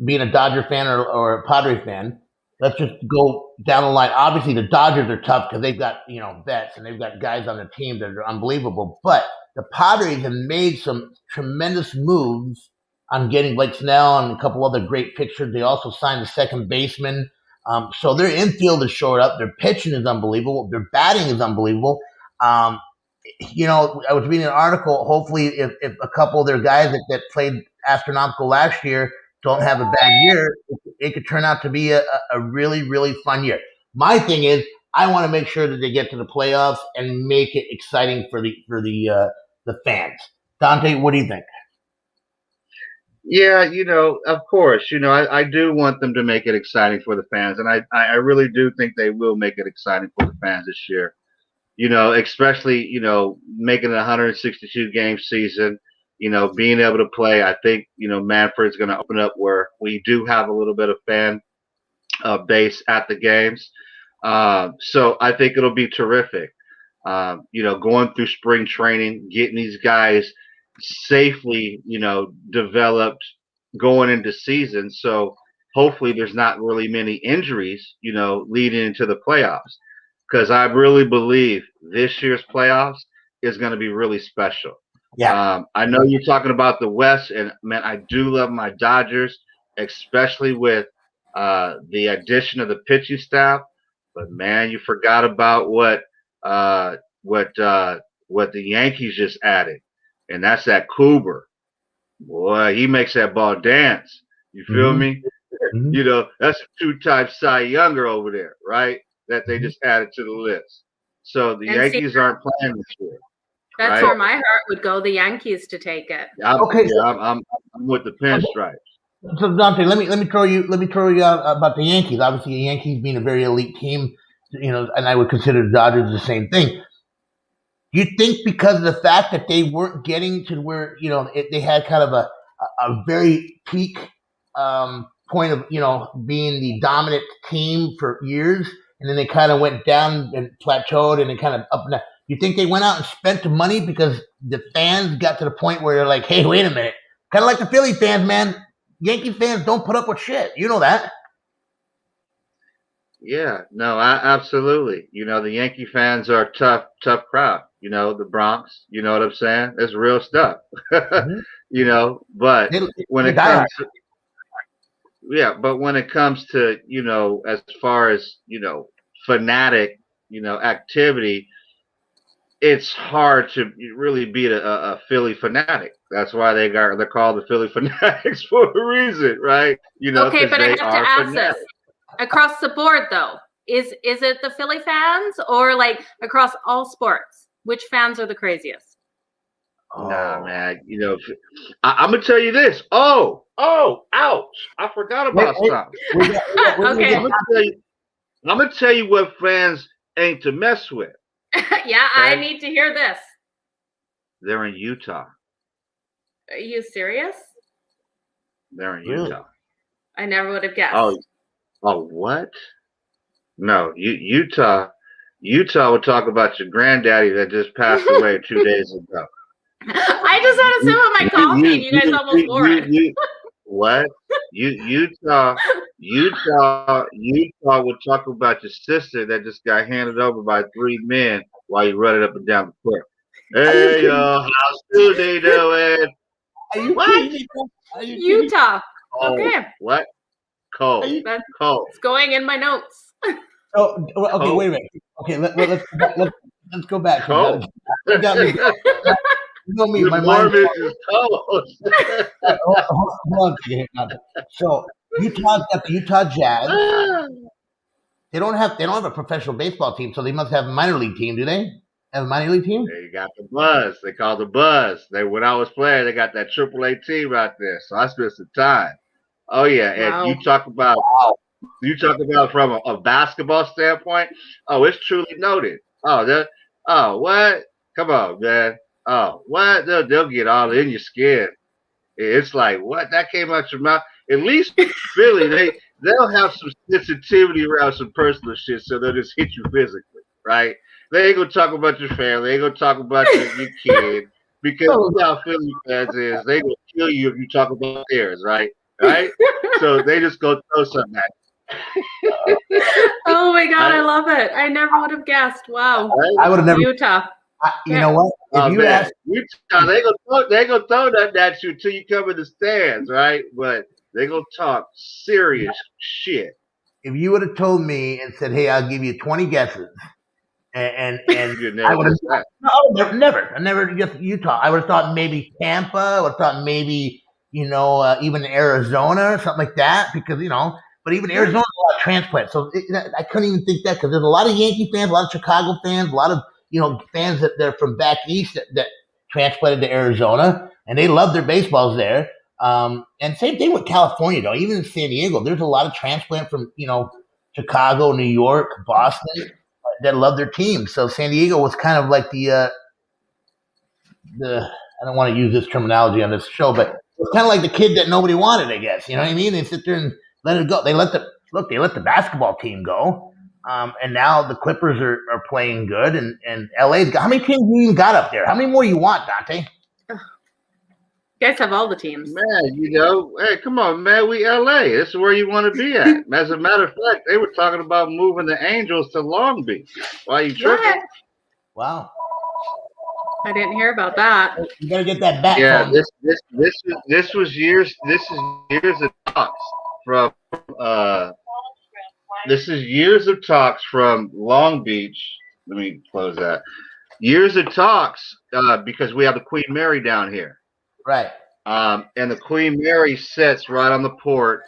being a Dodger fan or a Padres fan, let's just go down the line. Obviously, the Dodgers are tough because they've got vets and they've got guys on their team that are unbelievable. But the Padres have made some tremendous moves on getting Blake Snell and a couple other great pitchers. They also signed a second baseman. So their infield is shored up. Their pitching is unbelievable. Their batting is unbelievable. I was reading an article. Hopefully, if a couple of their guys that played astronomical last year don't have a bad year, it could turn out to be a really, really fun year. My thing is, I want to make sure that they get to the playoffs and make it exciting for the fans. Dante, what do you think? Yeah, of course, I do want them to make it exciting for the fans, and I really do think they will make it exciting for the fans this year. Especially, making a 162 game season, being able to play. I think, Manfred's going to open up where we do have a little bit of fan base at the games. So I think it'll be terrific. Going through spring training, getting these guys safely, developed going into season. So hopefully there's not really many injuries, leading into the playoffs. Because I really believe this year's playoffs is going to be really special. Yeah. I know you're talking about the West, and man, I do love my Dodgers, especially with the addition of the pitching staff. But man, you forgot about what the Yankees just added, and that's that Kluber. Boy, he makes that ball dance. You feel me? Mm-hmm. That's a 2-time Cy Younger over there, right? That they just added to the list. So the Yankees aren't playing this year. That's where my heart would go, the Yankees to take it. I'm with the pinstripes. So Dante, let me throw you out about the Yankees. Obviously, the Yankees being a very elite team, and I would consider the Dodgers the same thing. Do you think because of the fact that they weren't getting to where they had kind of a very peak point of being the dominant team for years, and then they kind of went down and plateaued and then kind of up and down? You think they went out and spent the money because the fans got to the point where they're like, hey, wait a minute. Kind of like the Philly fans, man. Yankee fans don't put up with shit. You know that. Yeah, no, absolutely. The Yankee fans are a tough crowd. The Bronx, you know what I'm saying? It's real stuff. Mm-hmm. But when it comes to, but when it comes to, as far as, fanatic, activity, it's hard to really beat a Philly fanatic. That's why they're called the Philly Fanatics for a reason, right? Okay, but I have to ask this. Across the board, though, is it the Philly fans or like across all sports? Which fans are the craziest? Nah, Oh, man. I'm gonna tell you this. Oh, ouch! I forgot wait, about wait. something. We're gonna Okay. get I'm gonna tell you. I'm gonna tell you what fans ain't to mess with. Yeah, I Okay, need to hear this. they're in Utah. Are you serious? They're in really. Utah. I never would have guessed. Oh, what? No, Utah. Utah would talk about your granddaddy that just passed away 2 days ago. I just had a sip of my coffee and you guys almost wore it. What? Utah would talk about your sister that just got handed over by 3 men while you running up and down the court. Are you Hey, kidding? how's Tuesday doing? Are you What? kidding me? Are you kidding? Utah. Oh, Okay. what? Are Cold. you? That's Cold. going in my notes. Oh, okay. Cold. Wait a minute. Okay, let's go back. Let's go back. Cold. You got me. You know me. The My mind's Mormons is cold. hold on a second here, now. So Utah's got the Utah Jazz. They don't have a professional baseball team, so they must have a minor league team, do they? Have a minor league team? They got the buzz. They call the buzz. When I was playing, they got that AAA team out there. So I spent some time. Oh yeah, and Wow. you talk about from a basketball standpoint. Oh, it's truly noted. Oh, what? Come on, man. Oh, what? They'll get all in your skin. It's like, what? That came out your mouth. At least Philly, they'll have some sensitivity around some personal shit, so they'll just hit you physically, right? They ain't gonna talk about your family. They ain't gonna talk about your kid, because you know how Philly fans is. They gonna kill you if you talk about theirs, right? Right? So they just go throw something at Oh my God, Right? I love it. I never would have guessed. Wow. you, right? I would have never. Utah. You know what? Oh If you man, ask, Utah, they gonna throw that at you until you come in the stands, right? But they gonna talk serious shit. if you would have told me and said, "Hey, I'll give you 20 guesses," and You I never would have, guess that. no, I never guessed Utah. I would have thought maybe Tampa. I would have thought maybe even Arizona or something like that, because but even Yeah. Arizona's a lot of transplants, so I couldn't even think that, because there's a lot of Yankee fans, a lot of Chicago fans, a lot of fans that they're from back east that transplanted to Arizona, and they love their baseballs there. And same thing with California, though. Even in San Diego, there's a lot of transplant from Chicago, New York, Boston, that love their team. So San Diego was kind of like the I don't want to use this terminology on this show, but it was kind of like the kid that nobody wanted, I guess. You know what I mean? They sit there and let it go. They let the basketball team go. And now the Clippers are playing good, and LA's got, how many teams you even got up there? How many more you want, Dante? You guys have all the teams. Man, hey, come on, man. We LA. This is where you want to be at. As a matter of fact, they were talking about moving the Angels to Long Beach. Why you tripping? What? Wow. I didn't hear about that. You better get that bat Yeah, phone. this was years. This is years of talks from. This is years of talks from Long Beach. Let me close that. Years of talks because we have the Queen Mary down here. Right. And the Queen Mary sits right on the port.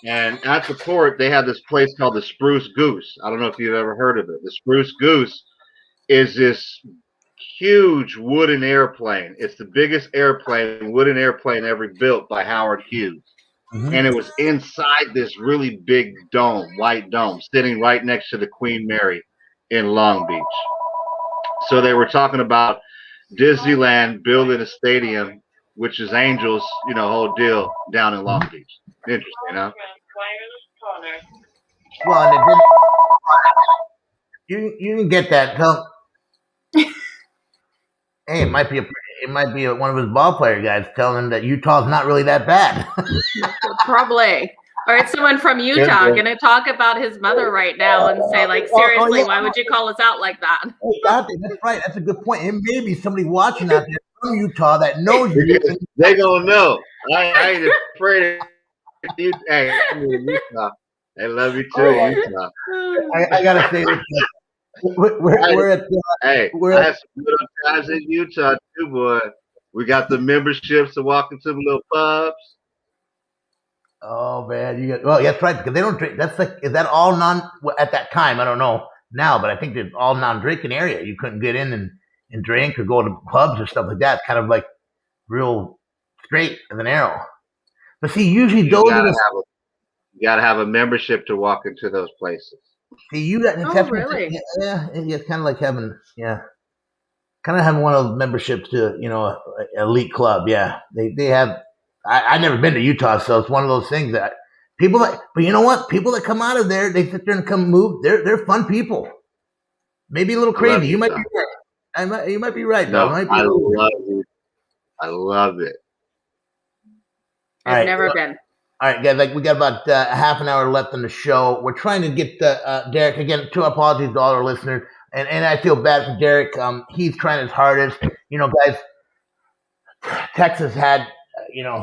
And at the port, they have this place called the Spruce Goose. I don't know if you've ever heard of it. The Spruce Goose is this huge wooden airplane. It's the biggest wooden airplane ever built by Howard Hughes. Mm-hmm. And it was inside this really big dome, white dome, sitting right next to the Queen Mary in Long Beach. So they were talking about Disneyland building a stadium, which is Angels, whole deal down in Long Beach. Interesting, huh? Well, and you can get that. Hey, it might be one of his ball player guys telling him that Utah's not really that bad. Probably. All right, someone from Utah going to talk about his mother right now and say, like, seriously, why would you call us out like that? Hey, Dante, that's right. That's a good point. It may be somebody watching out there from Utah that knows you. They gonna know. I ain't afraid of you. Hey, Utah. They love you too, Utah. I gotta say this. We're at. I had some good times in Utah too, boy. We got the memberships to walk into the little pubs. Oh man, that's right, because they don't drink. Is that all non at that time? I don't know now, but I think it's all non-drinking area. You couldn't get in and drink or go to pubs or stuff like that. It's kind of like real straight as an arrow. But see, usually You gotta have a membership to walk into those places. See, you got really? Yeah, it's kind of like having kind of having one of those memberships to elite club. Yeah, they have. I never been to Utah, so it's one of those things that people that. But you know what? People that come out of there, they sit there and come move. They're fun people. Maybe a little crazy. You might be right. You might be right, though. No, I love it. I love it. I've never been. All right, guys, we got about a half an hour left on the show. We're trying to get Derrick, again, to apologies to all our listeners. And I feel bad for Derrick. He's trying his hardest. Guys, Texas had,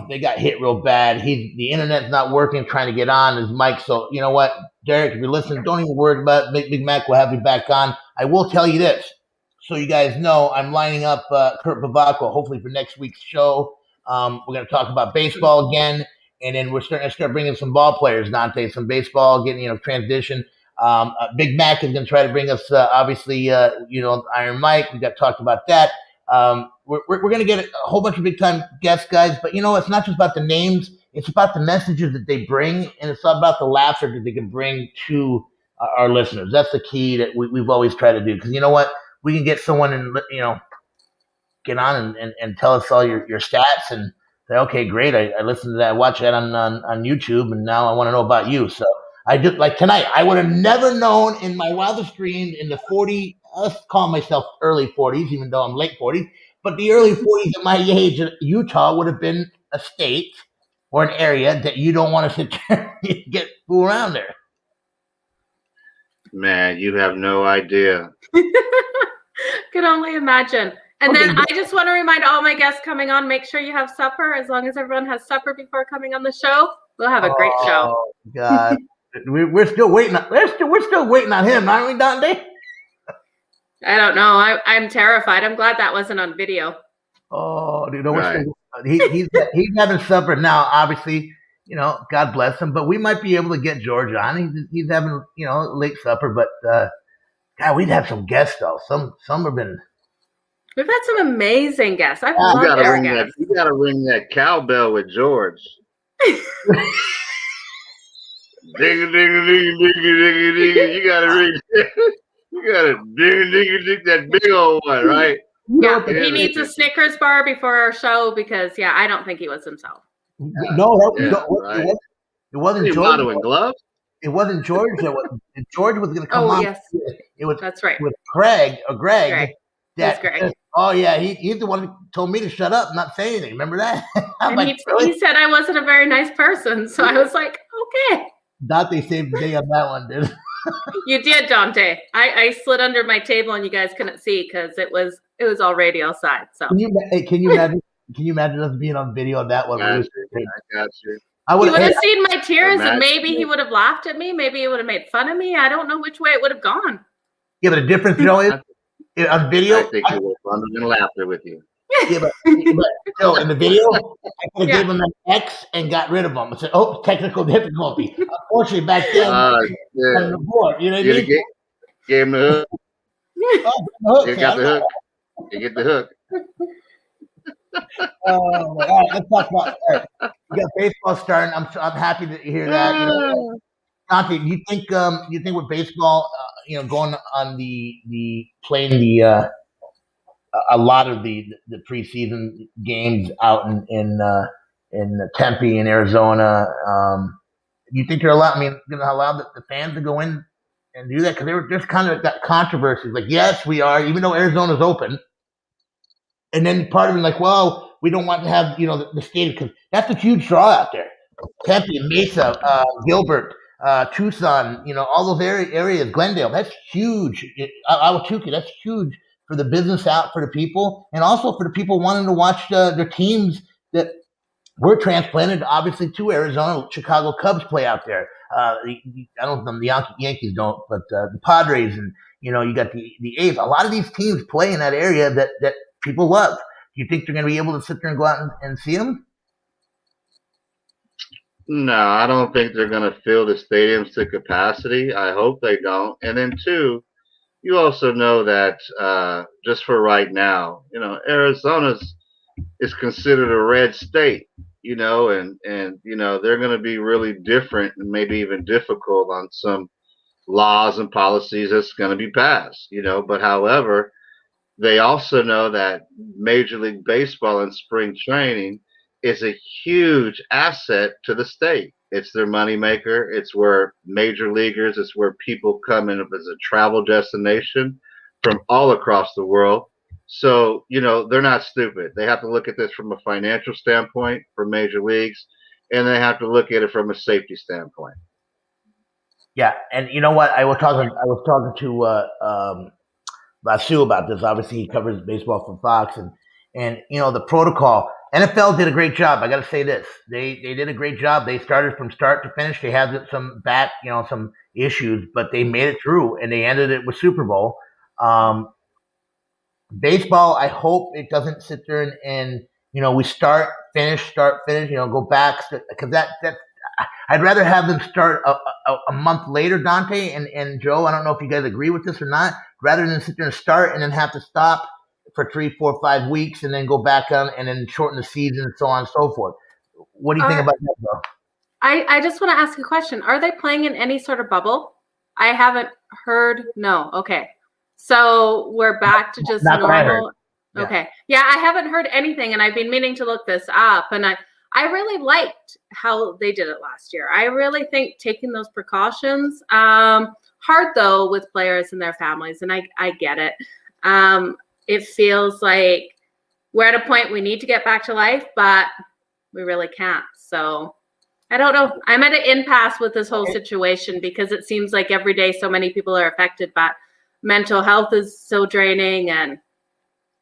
they got hit real bad. The internet's not working, trying to get on his mic. So, you know what, Derrick, if you're listening, don't even worry about it. Big Mac will have you back on. I will tell you this, so you guys know, I'm lining up Kurt Bavacqua, hopefully for next week's show. We're going to talk about baseball again. And then we're starting to bringing some ball players, Dante, some baseball, getting, transition. Big Mac is going to try to bring us, obviously, Iron Mike. We got talked about that. We're going to get a whole bunch of big-time guests, guys. But, it's not just about the names. It's about the messages that they bring, and it's about the laughter that they can bring to our listeners. That's the key that we've always tried to do. Because you know what? We can get someone and, get on and tell us all your stats and say, okay, great. I listened to that. I watched that on YouTube, and now I want to know about you. So I just like tonight. I would have never known in my wildest dreams in the 40. Let's call myself early 40s, even though I'm late 40s. But the early 40s at my age, Utah would have been a state or an area that you don't want to sit there and get fool around there. Man, you have no idea. Could only imagine. And then I just want to remind all my guests coming on, make sure you have supper. As long as everyone has supper before coming on the show, we'll have a great show. Oh, God. we're still waiting. We're still waiting on him, aren't we, Dante? I don't know. I'm terrified. I'm glad that wasn't on video. Oh, dude, he's having supper now. Obviously, God bless him. But we might be able to get George on. He's having late supper. But God, we'd have some guests though. Some have been. We've had some amazing guests. I've loved our guests. You got to ring that cowbell with George. Ding ding ding ding ding ding. You got to ring. You got to ding ding ding that big old one, right? Yeah, he needs a Snickers bar before our show because I don't think he was himself. It wasn't George. Modeling gloves. It wasn't George. George was going to come on. Yes. That's right. With Greg. Greg. Greg. Oh yeah, he's the one who told me to shut up, and not say anything. Remember that? And he said I wasn't a very nice person, so I was like, okay. Dante saved the day on that one, dude. You did, Dante. I slid under my table, and you guys couldn't see because it was all radio side. So can you imagine? Can you imagine us being on video on that one? I got you. He would have seen my tears, and maybe he would have laughed at me. Maybe he would have made fun of me. I don't know which way it would have gone. Yeah, but the difference, is on video. I think he was fun and laughter with you. Yeah, but in the video, I could have gave him an X and got rid of him. I said, "Oh, technical difficulty." Unfortunately, back then, on the board, you know what I mean? Gave him the hook. You got the hook. You get the hook. All right, let's talk about. All right. We got baseball starting. I'm happy to hear that. Dante, do you think with baseball, going on the playing the a lot of the preseason games out in Tempe in Arizona, do you think they're allowed? I mean, going to allow the fans to go in and do that? Because there's kind of that controversy. Like, yes, we are, even though Arizona's open. And then part of it like, well, we don't want to have, the stadium because that's a huge draw out there. Tempe, Mesa, Gilbert, Tucson, all those areas, Glendale, that's huge. Ahwatukee, that's huge for the business out for the people and also for the people wanting to watch their teams that were transplanted, obviously, to Arizona. Chicago Cubs play out there. I don't know, the Yankees don't, but the Padres and, you got the A's. A lot of these teams play in that area that people love. Do you think they're going to be able to sit there and go out and see them? No, I don't think they're going to fill the stadiums to capacity. I hope they don't. And then two, you also know that just for right now, Arizona's is considered a red state, and they're going to be really different and maybe even difficult on some laws and policies that's going to be passed, But however, they also know that Major League Baseball and spring training is a huge asset to the state. It's their moneymaker. It's where major leaguers, it's where people come in as a travel destination from all across the world. So, they're not stupid. They have to look at this from a financial standpoint for major leagues, and they have to look at it from a safety standpoint. Yeah, and you know what? I was talking to Vasu about this. Obviously, he covers baseball for Fox, and the protocol. NFL did a great job. I got to say this: they did a great job. They started from start to finish. They had some issues, but they made it through, and they ended it with Super Bowl. Um, Baseball, I hope it doesn't sit there and we start finish, go back, because that I'd rather have them start a month later, Dante and Joe. I don't know if you guys agree with this or not. Rather than sit there and start and then have to stop for 3, 4, 5 weeks and then go back on and then shorten the season and so on and so forth. What do you think about that, Joe? I just want to ask a question. Are they playing in any sort of bubble? I haven't heard. No. Okay. So we're back to just normal. Yeah. Okay. Yeah, I haven't heard anything, and I've been meaning to look this up. And I really liked how they did it last year. I really think taking those precautions, hard though with players and their families, and I get it. It feels like we're at a point we need to get back to life, but we really can't. So I don't know. I'm at an impasse with this whole situation because it seems like every day so many people are affected, but mental health is so draining and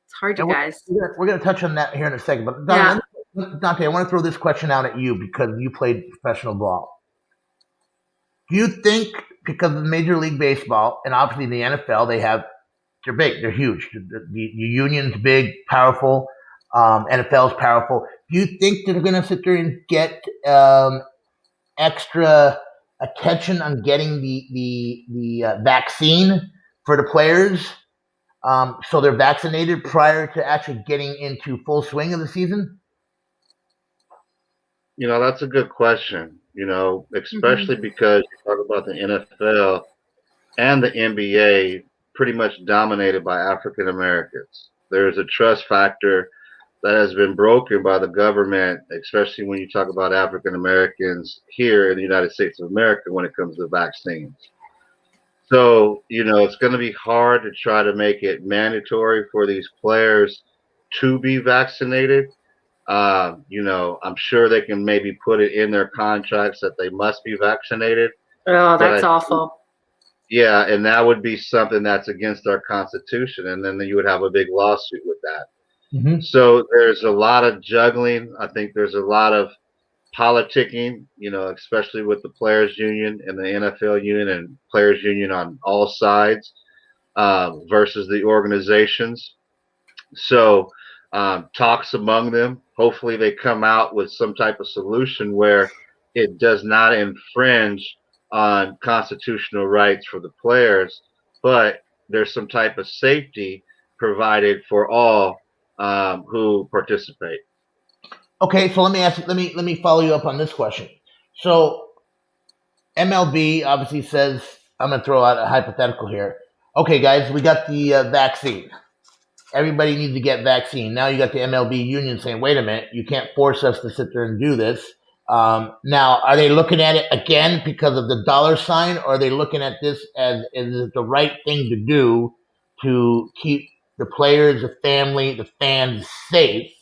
it's hard, you guys. We're going to touch on that here in a second. But Dante, I want to throw this question out at you because you played professional ball. Do you think because of Major League Baseball and obviously the NFL, they're big, they're huge. The union's big, powerful. NFL's powerful. Do you think they're going to sit there and get extra attention on getting the vaccine for the players, so they're vaccinated prior to actually getting into full swing of the season? That's a good question, especially because you talk about the NFL and the NBA pretty much dominated by African Americans. There's a trust factor that has been broken by the government, especially when you talk about African Americans here in the United States of America when it comes to vaccines. So, it's going to be hard to try to make it mandatory for these players to be vaccinated. I'm sure they can maybe put it in their contracts that they must be vaccinated. Oh, that's awful. Yeah, and that would be something that's against our Constitution, and then you would have a big lawsuit with that. Mm-hmm. So there's a lot of juggling. I think there's a lot of politicking, especially with the players union and the NFL union and players union on all sides versus the organizations. So talks among them. Hopefully they come out with some type of solution where it does not infringe on constitutional rights for the players, but there's some type of safety provided for all who participate. Okay, so let me follow you up on this question. So MLB obviously says, I'm going to throw out a hypothetical here. Okay, guys, we got the vaccine. Everybody needs to get vaccine. Now you got the MLB union saying, wait a minute, you can't force us to sit there and do this. Now, are they looking at it again because of the dollar sign, or are they looking at this as the right thing to do to keep the players, the family, the fans safe?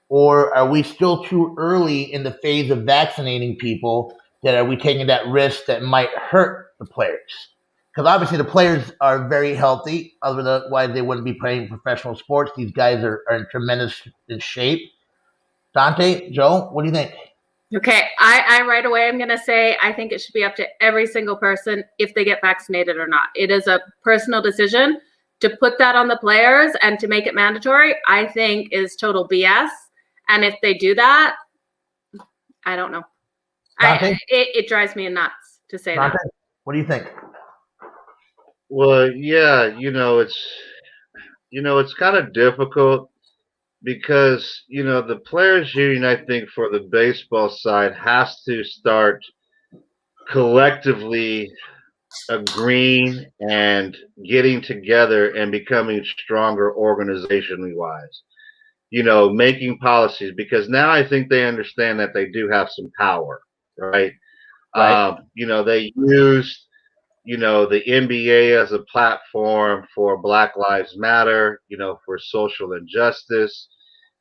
Or are we still too early in the phase of vaccinating people that are we taking that risk that might hurt the players? Because obviously the players are very healthy. Otherwise, they wouldn't be playing professional sports. These guys are in tremendous shape. Dante, Joe, what do you think? Okay, I right away I'm going to say I think it should be up to every single person if they get vaccinated or not. It is a personal decision. To put that on the players and to make it mandatory, I think is total BS. And if they do that, I don't know. It drives me nuts to say Dante, that. what do you think? Well, yeah, it's kind of difficult because the players union, I think, for the baseball side has to start collectively agreeing and getting together and becoming stronger organizationally wise. Making policies, because now I think they understand that they do have some power, right? Right. They used the NBA as a platform for Black Lives Matter, for social injustice.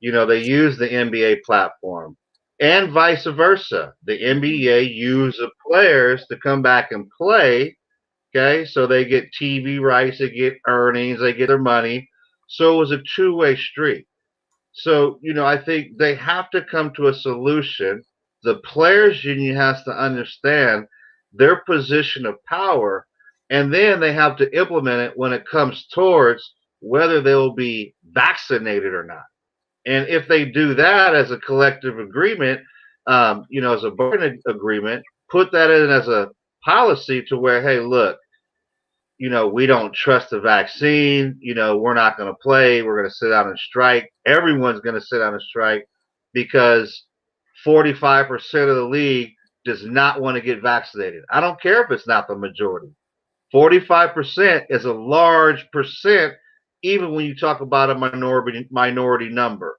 They use the NBA platform and vice versa. The NBA use the players to come back and play. Okay. So they get TV rights, they get earnings, they get their money. So it was a two-way street. So, I think they have to come to a solution. The players union has to understand their position of power, and then they have to implement it when it comes towards whether they'll be vaccinated or not. And if they do that as a collective agreement, as a bargaining agreement, put that in as a policy to where, hey, look, we don't trust the vaccine. We're not going to play. We're going to sit down and strike. Everyone's going to sit down and strike because 45% of the league does not want to get vaccinated. I don't care if it's not the majority. 45% is a large percent, even when you talk about a minority number.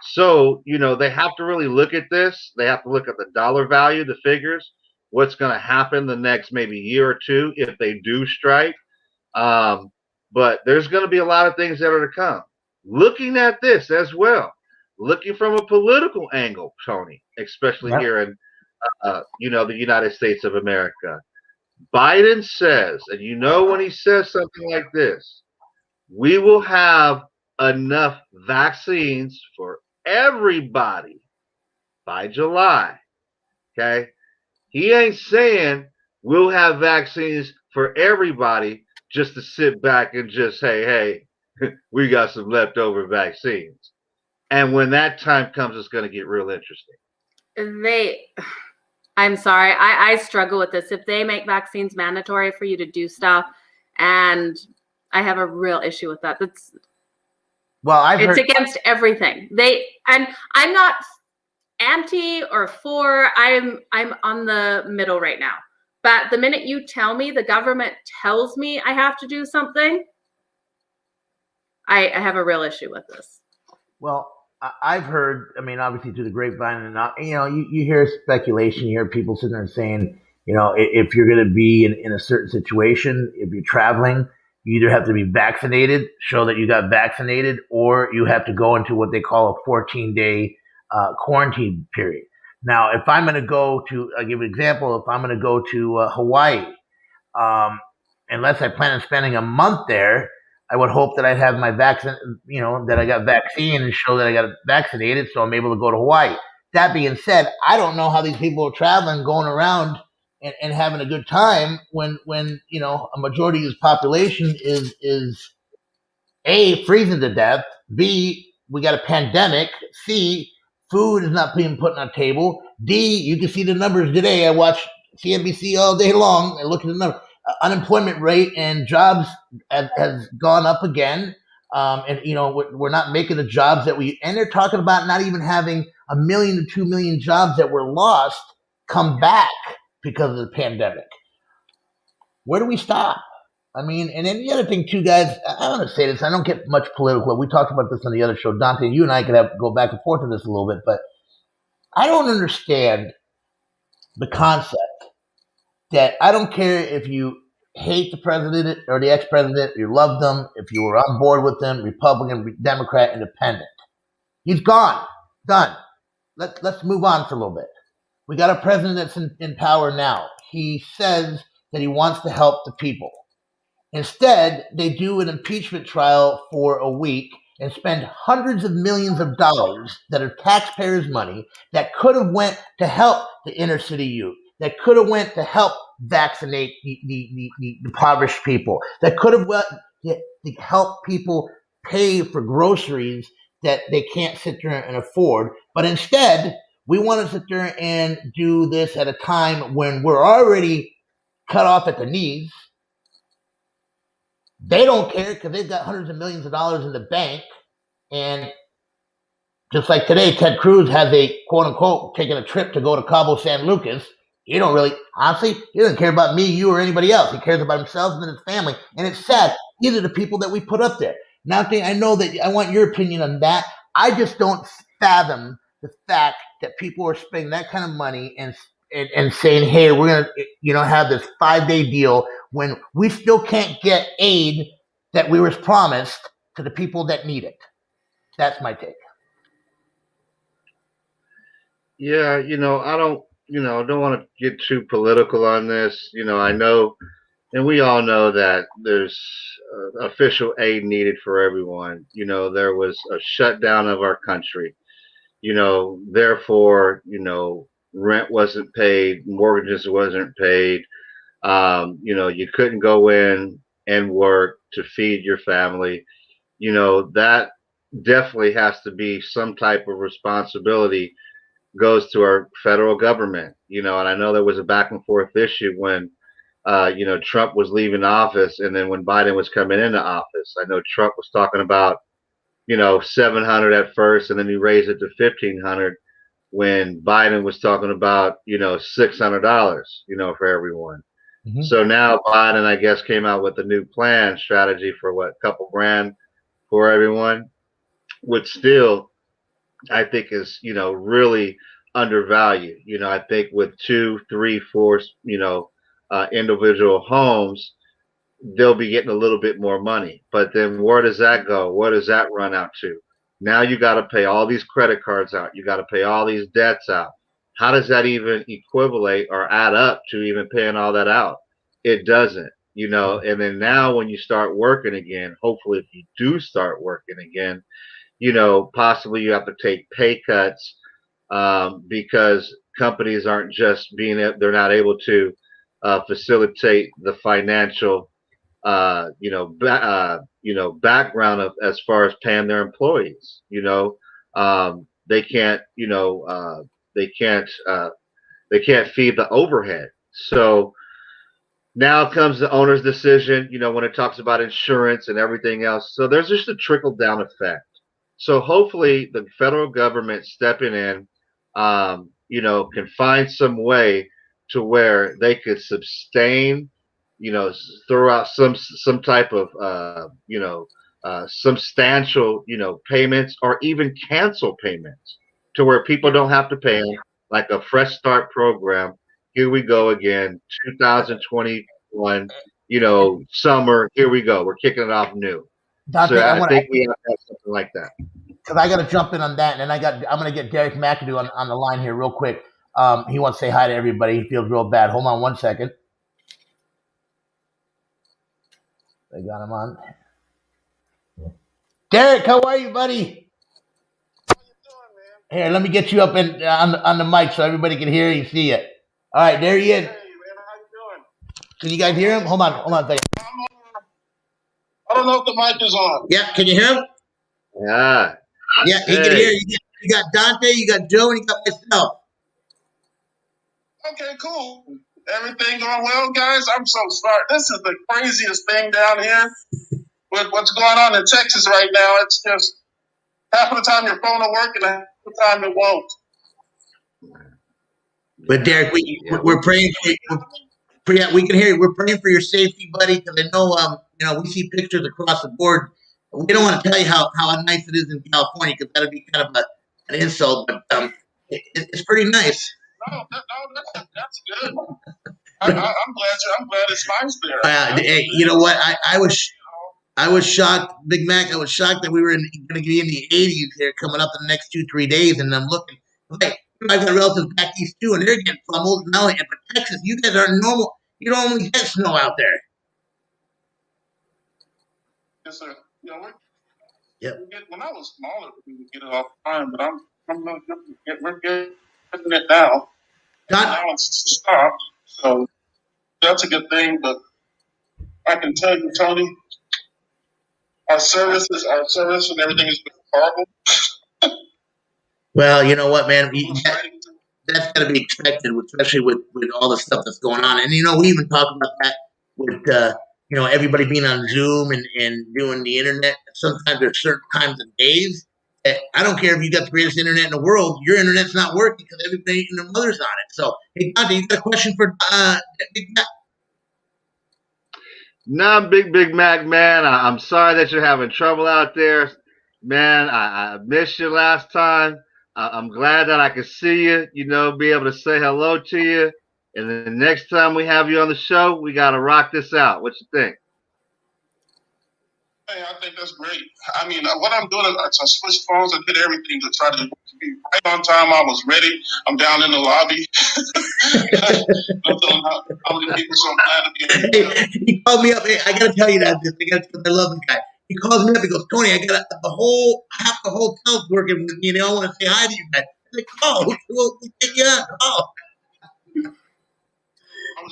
So, they have to really look at this. They have to look at the dollar value, the figures, what's going to happen the next maybe year or two if they do strike. But there's going to be a lot of things that are to come. Looking at this as well, looking from a political angle, Tony, especially Yep. here in, the United States of America. Biden says, and when he says something like this, we will have enough vaccines for everybody by July. Okay. He ain't saying we'll have vaccines for everybody just to sit back and just say, hey, we got some leftover vaccines. And when that time comes, it's going to get real interesting. I'm sorry, I struggle with this. If they make vaccines mandatory for you to do stuff, and I have a real issue with that. It's against everything. And I'm not anti or for. I'm on the middle right now. But the minute you tell me, the government tells me I have to do something, I have a real issue with this. Well, I've heard, obviously through the grapevine, and you hear speculation, you hear people sitting there saying, if you're going to be in a certain situation, if you're traveling, you either have to be vaccinated, show that you got vaccinated, or you have to go into what they call a 14-day quarantine period. Now, if I'm going to go to, I'll give you an example, if I'm going to go to Hawaii, unless I plan on spending a month there, I would hope that I'd have my vaccine, that I got vaccine and show that I got vaccinated, so I'm able to go to Hawaii. That being said, I don't know how these people are traveling, going around and having a good time when a majority of this population is A, freezing to death, B, we got a pandemic, C, food is not being put on the table, D, you can see the numbers today. I watch CNBC all day long and look at the numbers. Unemployment rate and jobs has gone up again. And we're not making the jobs and they're talking about not even having 1 million to 2 million jobs that were lost come back because of the pandemic. Where do we stop? And then the other thing too, guys, I want to say this. I don't get much political. We talked about this on the other show. Dante, you and I could go back and forth on this a little bit, but I don't understand the concept that I don't care if you hate the president or the ex-president, you love them, if you were on board with them, Republican, Democrat, Independent. He's gone. Done. Let's move on for a little bit. We got a president that's in power now. He says that he wants to help the people. Instead, they do an impeachment trial for a week and spend hundreds of millions of dollars that are taxpayers' money that could have went to help the inner city youth, that could have went to help vaccinate the impoverished people, that could have went to help people pay for groceries that they can't sit there and afford. But instead, we want to sit there and do this at a time when we're already cut off at the knees. They don't care because they've got hundreds of millions of dollars in the bank. And just like today, Ted Cruz has a quote unquote taking a trip to go to Cabo San Lucas. He don't really, honestly, he doesn't care about me, you, or anybody else. He cares about himself and his family. And it's sad. These are the people that we put up there. Now, I know that I want your opinion on that. I just don't fathom the fact that people are spending that kind of money and saying, hey, we're going to, have this 5-day deal when we still can't get aid that we were promised to the people that need it. That's my take. Yeah, I don't want to get too political on this. I know, and we all know that there's official aid needed for everyone. There was a shutdown of our country. Therefore, rent wasn't paid, mortgages wasn't paid. You couldn't go in and work to feed your family. That definitely has to be some type of responsibility goes to our federal government. And I know there was a back and forth issue when, Trump was leaving office, and then when Biden was coming into office, I know Trump was talking about, 700 at first, and then he raised it to 1,500 when Biden was talking about, $600, for everyone. Mm-hmm. So now Biden, I guess, came out with a new plan strategy for a couple grand for everyone, which still I think is, really undervalued. I think with 2, 3, 4, individual homes, they'll be getting a little bit more money. But then where does that go? What does that run out to? Now you got to pay all these credit cards out. You got to pay all these debts out. How does that even equivalate or add up to even paying all that out? It doesn't, and then now when you start working again, hopefully if you do start working again, possibly you have to take pay cuts because companies aren't just they're not able to facilitate the financial, background of as far as paying their employees. They can't, they can't feed the overhead. So now comes the owner's decision, when it talks about insurance and everything else. So there's just a trickle down effect. So hopefully the federal government stepping in, can find some way to where they could sustain, throw out some type of, substantial, payments, or even cancel payments to where people don't have to pay them, like a fresh start program. Here we go again, 2021, summer. Here we go. We're kicking it off new. Dante, so I think we have to have something like that. Because I got to jump in on that, and I'm going to get Derrick Mcadoo on the line here real quick. He wants to say hi to everybody. He feels real bad. Hold on one second. They got him on. Derrick, how are you, buddy? How you doing, man? Here, let me get you up on the mic so everybody can hear you, see you. All right, there he is. Hey, man, how you doing? Can you guys hear him? Hold on a second. I don't know if the mic is on. Yeah, can you hear him? Yeah. Yeah, he can hear you. You got Dante, you got Joe, and you got myself. Okay, cool. Everything going well, guys? I'm so sorry. This is the craziest thing down here with what's going on in Texas right now. It's just half of the time your phone will work and half of the time it won't. But Derrick, we're praying for you. We can hear you. We're praying for your safety, buddy, because I know, we see pictures across the board. We don't want to tell you how nice it is in California because that'd be kind of an insult, but it's pretty nice. No, that's good. I'm glad it's nice there. Hey, you know what? I was shocked, Big Mac. I was shocked that we were going to be in the 80s here coming up in the next 2-3 days, and I'm looking. Like, I've got relatives back east too, and they're getting pummeled. Now, and for Texas, you guys are normal. You don't only get snow out there. Yes, sir. Yep. When I was smaller, we would get it all the time, but we're getting it now. Now it's stopped, so that's a good thing. But I can tell you, Tony, our service and everything has been horrible. Well, you know what, man? That's got to be expected, especially with all the stuff that's going on. And, we even talked about that with, everybody being on Zoom and doing the internet. Sometimes there's certain times of days that I don't care if you got the greatest internet in the world, your internet's not working because everybody and their mother's on it. So, hey, Dante, you got a question for Big Mac? No, Big Mac, man. I'm sorry that you're having trouble out there. Man, I missed you last time. I'm glad that I could see you, be able to say hello to you. And then the next time we have you on the show, we got to rock this out. What you think? Hey, I think that's great. I mean, what I'm doing is I switched phones. I did everything to try to be right on time. I was ready. I'm down in the lobby. I'm telling how many people so glad to be here. Hey, he called me up. Hey, I got to tell you that. I love the guy. He calls me up. He goes, Tony, I got half the hotel's working with me, and they all want to say hi to you guys. I'm like, oh, we'll take you out. Oh.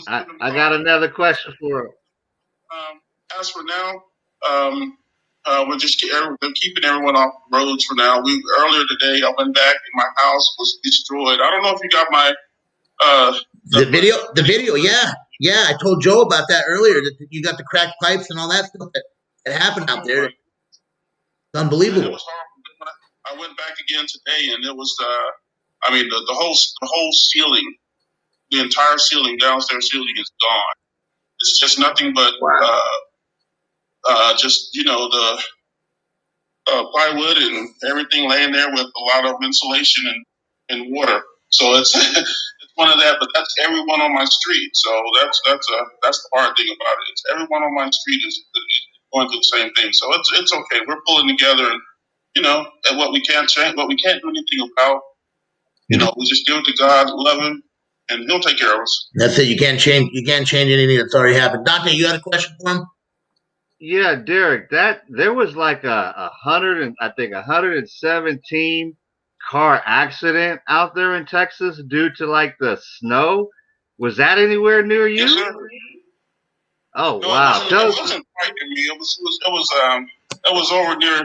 I got another question for him. As for now, we're just keeping everyone off the roads for now. Earlier today, I went back and my house was destroyed. I don't know if you got my the video. The video, yeah. I told Joe about that earlier. That you got the cracked pipes and all that stuff that happened out there. It's unbelievable. It was horrible. I went back again today, and it was the whole ceiling, the entire ceiling, downstairs ceiling is gone. It's just nothing but just the plywood and everything laying there with a lot of insulation and water. So it's it's one of that, but that's everyone on my street. So that's the hard thing about it. It's everyone on my street is going through the same thing. So it's okay. We're pulling together, and and what we can't change, what we can't do anything about, we just give it to God, love Him, and He'll take care of us. That's it. You can't change anything that's already happened. Dante, you got a question for him? Yeah, Derrick, there was like a 117 car accident out there in Texas due to like the snow. Was that anywhere near you? Yes, sir. Oh, no, wow. It wasn't quite near me. It was over near.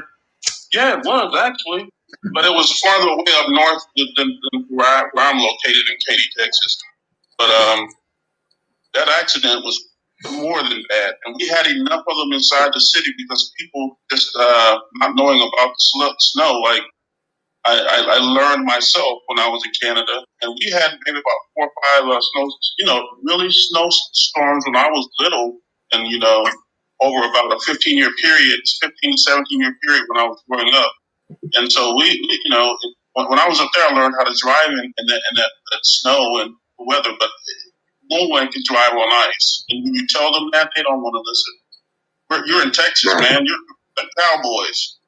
Yeah, it was actually, but it was farther away up north than where I'm located in Katy, Texas. But that accident was more than bad, and we had enough of them inside the city because people just not knowing about the snow. Like I learned myself when I was in Canada, and we had maybe about 4 or 5 really snowstorms when I was little, and over about a 15-year period, 15 to 17-year period when I was growing up. And so we when I was up there, I learned how to drive in that snow and weather, but no one can drive on ice. And when you tell them that, they don't want to listen. You're in Texas, man. You're the Cowboys.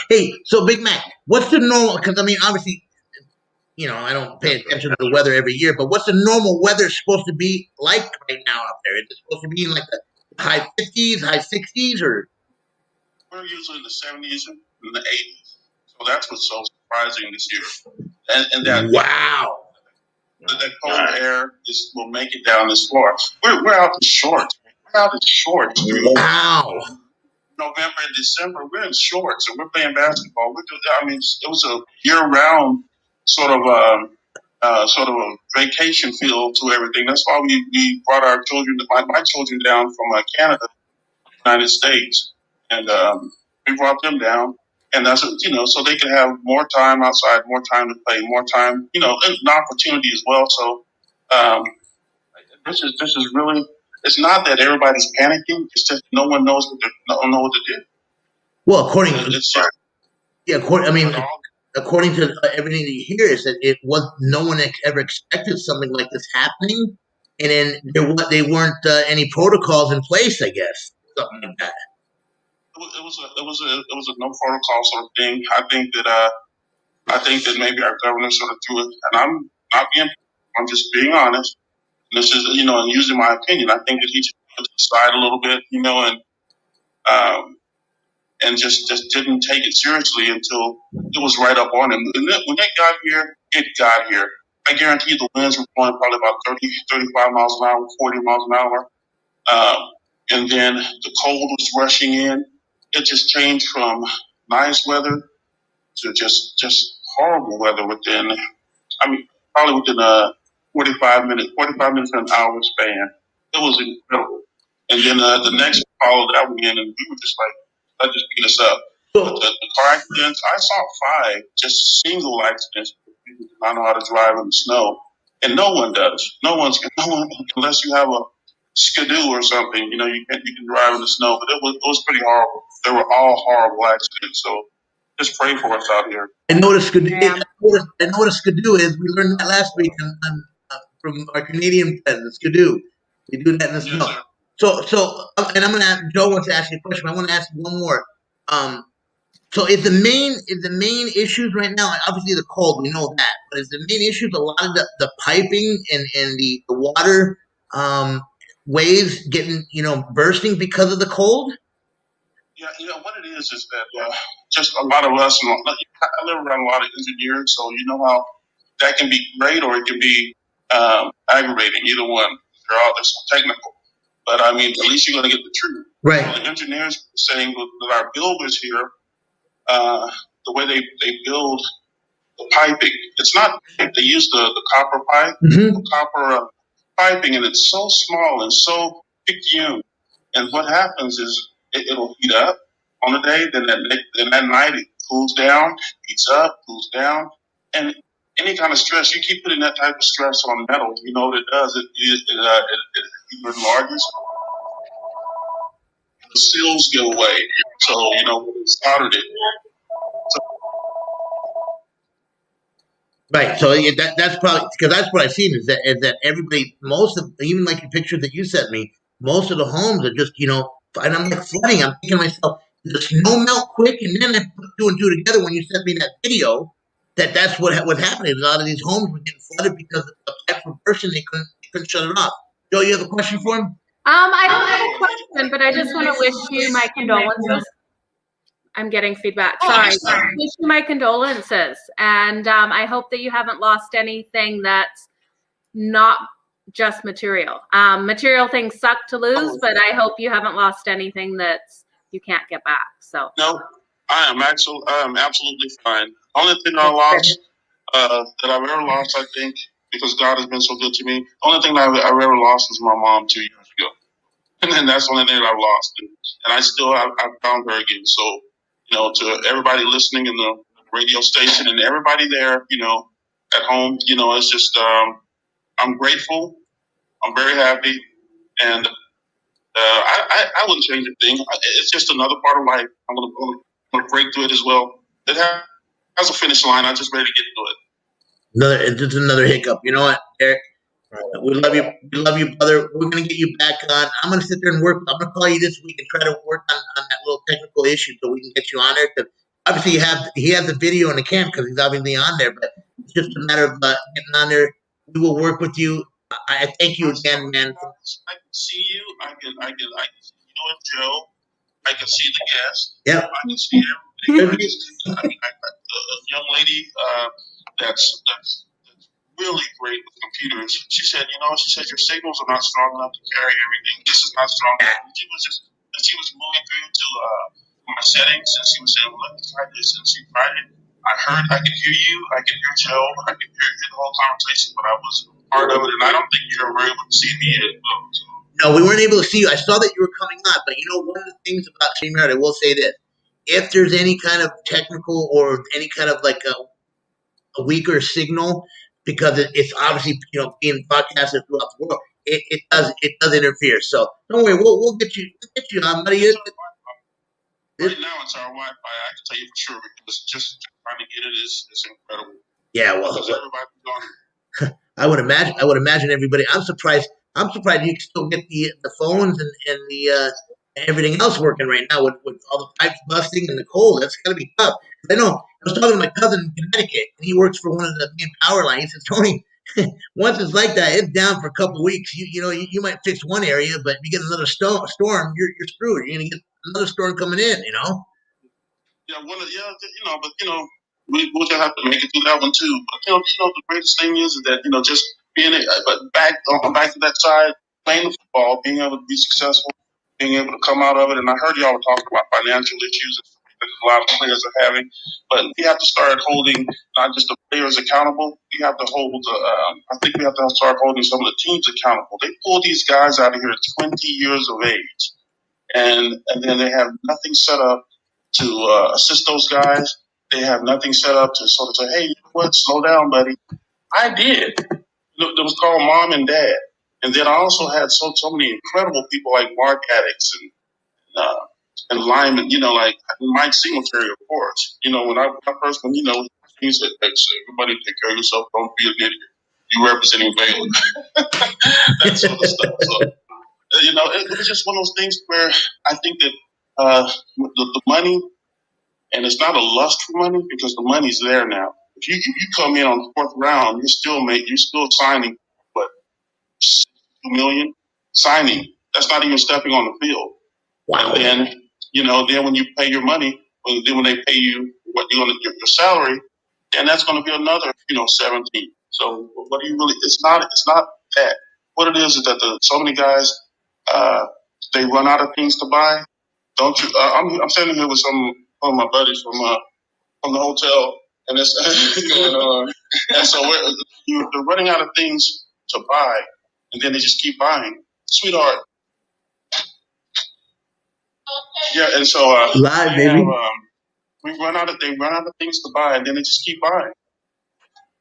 Hey, so Big Mac, what's the normal? Because I mean, obviously, I don't pay attention to the weather every year, but what's the normal weather supposed to be like right now out there? Is it supposed to be in like the high 50s, high 60s, or? We're usually in the 70s and the 80s. So that's what's so surprising this year. And that wow. That cold air will make it down this floor. We're out in shorts. Wow. November and December, we're in shorts and we're playing basketball. It was a year-round sort of a vacation feel to everything. That's why we brought our children, my children, down from Canada, United States, and we brought them down. And that's so they can have more time outside, more time to play, more time, and an opportunity as well. So this is really. It's not that everybody's panicking. It's just no one knows don't know what to do. Well, according to everything that you hear, is that no one ever expected something like this happening, and then they weren't any protocols in place. I guess something like that. It was a no protocol sort of thing. I think that maybe our governor sort of threw it, and I'm just being honest. This is and using my opinion. I think that he just put it aside a little bit, and just didn't take it seriously until it was right up on him. And then, when it got here. I guarantee the winds were blowing probably about 30, 35 miles an hour, 40 miles an hour. And then the cold was rushing in. It just changed from nice weather to just horrible weather probably within 45 minutes to an hour span. It was incredible. And then the next followed that one in, and we were just like, that just beat us up. But the car accidents, I saw 5 just single accidents. People do not know how to drive in the snow, and no one does. No one unless you have a skidoo or something. You can drive in the snow, but it was pretty horrible. They were all horrible accidents. So just pray for us out here. I noticed skidoo. I noticed skidoo is we learned that last week from our Canadian friends. Skidoo, we do that in the snow. Sir. And I'm gonna ask, Joe wants to ask you a question. I want to ask you one more. So is the main issues right now? Obviously, the cold, we know that, but is the main issues a lot of the piping and the water waves getting bursting because of the cold? Yeah, what it is that just a lot of us, I live around a lot of engineers, so you know how that can be great or it can be aggravating. Either one, they're all just technical. But I mean, at least you're going to get the truth. Right. So the engineers are saying with our builders here, the way they build the piping, it's not. They use the copper pipe, the copper piping, and it's so small and so picayune. And what happens is it'll heat up on the day, then that night it cools down, heats up, cools down, and any kind of stress, you keep putting that type of stress on metal, you know what it does? It either enlarges, the seals give away. So, when it soldered it. Right. So that's probably because that's what I've seen is that everybody, most of, even like the pictures that you sent me, most of the homes are just, and I'm like flooding. I'm thinking to myself, the snow melt quick, and then I put 2 and 2 together when you sent me that video. That's what happening. A lot of these homes were getting flooded because the pipes were bursting. They couldn't shut it off. Joe, you have a question for him? I don't have a question, but I just want to wish you my condolences. I'm getting feedback. Sorry. Wish you my condolences. And I hope that you haven't lost anything that's not just material. Material things suck to lose, but I hope you haven't lost anything that's you can't get back. So no, I am absolutely fine. Only thing I lost that I've ever lost, I think, because God has been so good to me. Only thing I've ever lost is my mom 2 years ago, and that's the only thing that I've lost. And I found her again. So to everybody listening in the radio station and everybody there, at home, it's just I'm grateful. I'm very happy, and I wouldn't change a thing. It's just another part of life. I'm gonna break through it as well. It has a finish line. I'm just ready to get to It's just another hiccup. You know what, Derrick? We love you. We love you, brother. We're gonna get you back on. I'm gonna sit there and work. I'm gonna call you this week and try to work on that little technical issue so we can get you on there. Because obviously he has the video in the cam because he's obviously on there. But it's just a matter of getting on there. We will work with you. I thank you again, man. I can see you. I can see you and Joe. I can see the guest. Yeah. I can see everything. The young lady that's really great with computers. She said, your signals are not strong enough to carry everything. This is not strong enough. She was moving through to my settings, and she was saying, well, let me try this. And she tried it. I could hear you. I could hear Joe. I could hear the whole conversation, but I was part of it, and I don't think you were able to see me yet. No, we weren't able to see you. I saw that you were coming on, but one of the things about StreamYard, I will say this: if there's any kind of technical or any kind of like a weaker signal, because it's obviously being broadcasted throughout the world, it does interfere. So don't worry, we'll get you on, buddy. Right now it's our Wi-Fi. I can tell you for sure because just trying to get it is incredible. Yeah, well, I would imagine everybody. I'm surprised you can still get the phones and the everything else working right now with all the pipes busting and the cold. That's gotta be tough. I know. I was talking to my cousin in Connecticut, and he works for one of the main power lines. He says, Tony, once it's like that, it's down for a couple of weeks. You might fix one area, but if you get another storm, you're screwed. You're gonna get another storm coming in. Yeah, but we'll just have to make it through that one too. But the greatest thing is that just being but back to that side, playing the football, being able to be successful, being able to come out of it. And I heard y'all were talking about financial issues and stuff like a lot of players are having. But we have to start holding not just the players accountable. We have to hold. I think we have to start holding some of the teams accountable. They pull these guys out of here at 20 years of age, and then they have nothing set up to assist those guys. They have nothing set up to sort of say, "Hey, you know what? Slow down, buddy." I did. It was called Mom and Dad. And then I also had so many incredible people like Mark Addicts and Lyman, like Mike Singletary, of course. When I first, he said, "Hey, everybody take care of yourself. Don't be an idiot. You representing Baylor." That sort of stuff. So, it was just one of those things where I think that the money, and it's not a lust for money because the money's there now. If you come in on the fourth round, you're still signing what, $2 million signing. That's not even stepping on the field. Wow. And then when you pay your money, when they pay you what you're going to get your salary, then that's going to be another 17. So what do you really? It's not that. What it is that so many guys they run out of things to buy. Don't you? I'm standing here with some of my buddies from the hotel, and it's going on. And so they're running out of things to buy, and then they just keep buying. Sweetheart. Yeah, and so live, baby. They run out of things to buy, and then they just keep buying.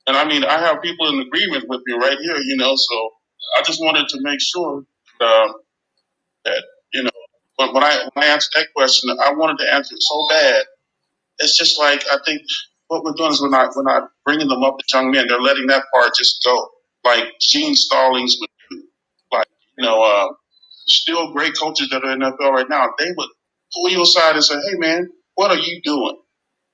And I mean, I have people in agreement with me right here, So I just wanted to make sure that But when I answered that question, I wanted to answer it so bad. It's just like I think what we're doing is we're not bringing them up as young men. They're letting that part just go, like Gene Stallings would do. Like still great coaches that are in the NFL right now. They would pull you aside and say, "Hey man, what are you doing?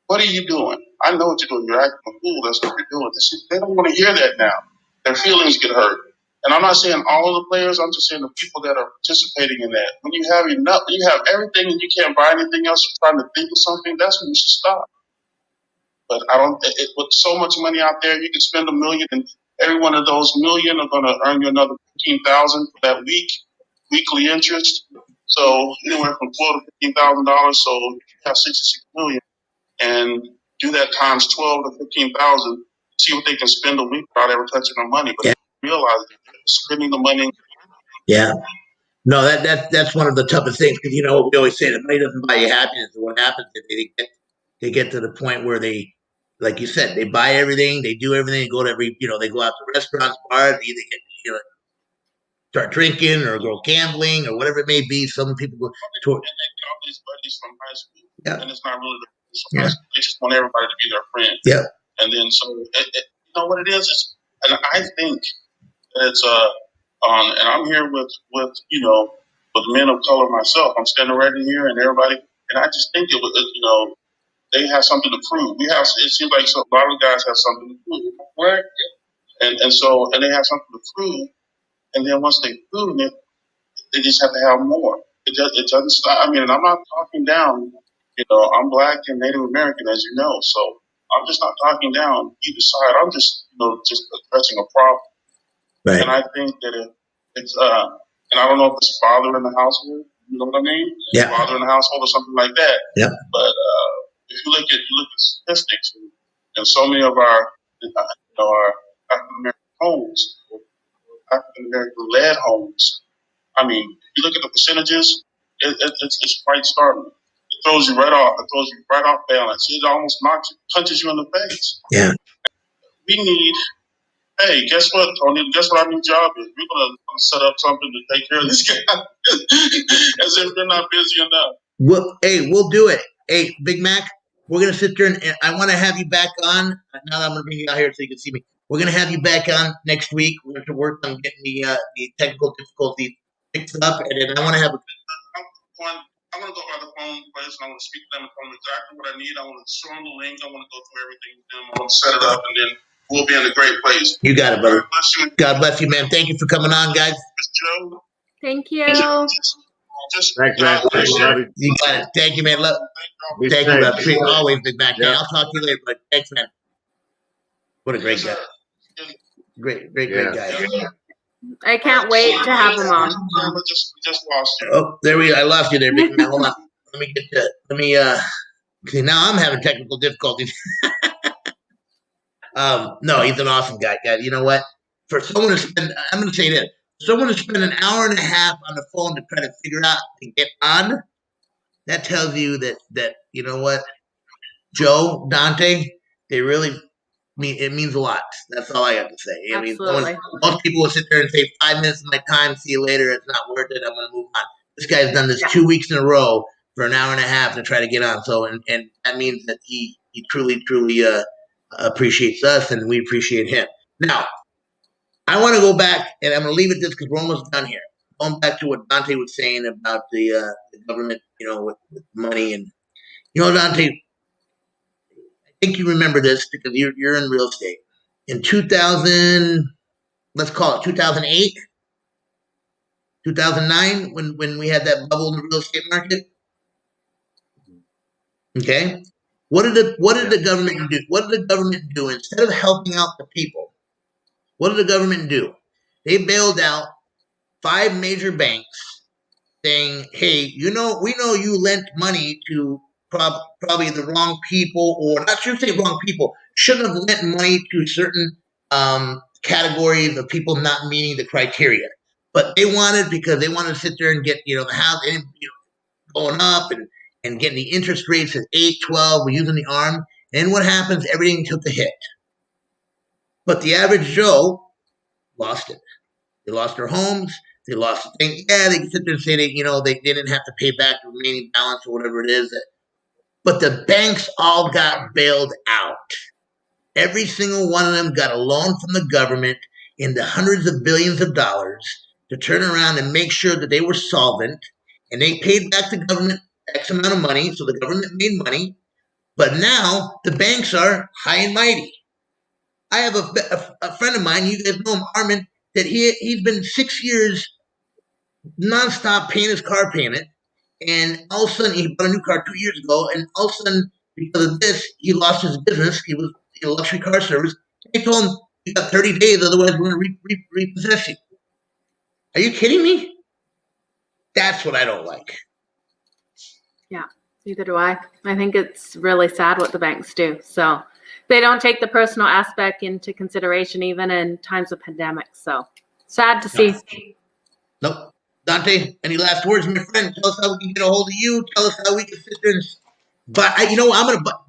What are you doing? I know what you're doing. You're acting a fool. That's what you're doing." They don't want to hear that now. Their feelings get hurt. And I'm not saying all of the players. I'm just saying the people that are participating in that. When you have enough, you have everything, and you can't buy anything else. You're trying to think of something. That's when you should stop. But I don't. With so much money out there, you can spend $1 million, and every one of those $1 million are going to earn you another $15,000 for that weekly interest. So anywhere from $12,000 to $15,000. So you have $66 million, and do that times 12 to 15,000. See what they can spend a week without ever touching their money. But they realize that spending the money. Yeah. No, that's one of the toughest things because we always say that money doesn't buy you happiness. And what happens is they get to the point where they, like you said, they buy everything, they do everything, they go to they go out to restaurants, bars, they either get start drinking or go gambling or whatever it may be. Some people go to. And they got these buddies from high school, and it's not really their friends. They just want everybody to be their friend. Yeah. And then so what it is, and I think it's and I'm here with men of color myself. I'm standing right in here, and everybody, and I just think it was they have something to prove. It seems like a lot of guys have something to prove, right? And so they have something to prove, and then once they prove it, they just have to have more. It doesn't stop. I mean, and I'm not talking down. I'm Black and Native American, as you know, so I'm just not talking down either side. I'm just just addressing a problem. Right. And I think that it's and I don't know if it's father in the household. You know what I mean? Yeah. Father in the household or something like that. Yeah. But if you look at statistics, and so many of our our African American homes, African American led homes. I mean, if you look at the percentages, it's quite startling. It throws you right off. It throws you right off balance. It almost punches you in the face. Yeah. We need. Hey, guess what, Tony? Guess what our new job is? We're gonna set up something to take care of this guy, as if they're not busy enough. We'll do it. Hey, Big Mac, we're gonna sit there and I want to have you back on. Now that I'm gonna bring you out here so you can see me. We're gonna have you back on next week. We're going to work on getting the technical difficulties fixed up, and then I want to have. I'm going to go by the phone place, and I want to speak to them and tell them exactly what I need. I want to show them the link. I want to go through everything with them. I want to set it up, and then we'll be in a great place. You got it, brother. God bless you, man. Thank you for coming on, guys. Joe. Thank you. Thanks, man. You got it. Thank you, man. Thank you, man. Always, Big Mac. Yeah. I'll talk to you later, but thanks, man. What a great guy. Great guy. I can't wait to have him on. Just lost you. Oh, there we go. I lost you there, Big Man. Hold on. Let me See, now I'm having technical difficulties. No, he's an awesome guy. You know what? For someone to spend, I'm going to say this: someone to spend an hour and a half on the phone to try to figure out to get on, that tells you that you know what, Joe, Dante, they really mean it means a lot. That's all I have to say. I mean, most people will sit there and say 5 minutes of my time, see you later. It's not worth it. I'm going to move on. This guy's done this 2 weeks in a row for an hour and a half to try to get on. So, and that means that he truly appreciates us, and we appreciate him. Now, I want to go back, and I'm going to leave it this because we're almost done here. Going back to what Dante was saying about the government, with money, and Dante, I think you remember this because you're in real estate. In 2000, let's call it 2008, 2009, when we had that bubble in the real estate market. Okay, what did the government do? What did the government do instead of helping out the people? What did the government do? They bailed out 5 major banks, saying, "Hey, we know you lent money to probably the wrong people, or not sure say wrong people. Shouldn't have lent money to certain categories of people not meeting the criteria, but they wanted because they wanted to sit there and get the house going up and getting the interest rates at 8, 12. We're using the arm, and what happens? Everything took a hit, but the average Joe lost it. They lost their homes. They lost things. Yeah, they can sit there and say they didn't have to pay back the remaining balance or whatever it is. But the banks all got bailed out. Every single one of them got a loan from the government in the hundreds of billions of dollars to turn around and make sure that they were solvent. And they paid back the government X amount of money, so the government made money. But now the banks are high and mighty. I have a friend of mine, you guys know him, Armin, that he's been 6 years nonstop paying his car payment, and all of a sudden he bought a new car 2 years ago, and all of a sudden because of this he lost his business. He was a luxury car service. They told him you got 30 days, otherwise we're going to repossess you. Are you kidding me? That's what I don't like. Yeah, neither do I. I think it's really sad what the banks do. So they don't take the personal aspect into consideration even in times of pandemic. So sad to see. Nope. Dante, any last words, my friend? Tell us how we can get a hold of you. Tell us how we can sit there and... But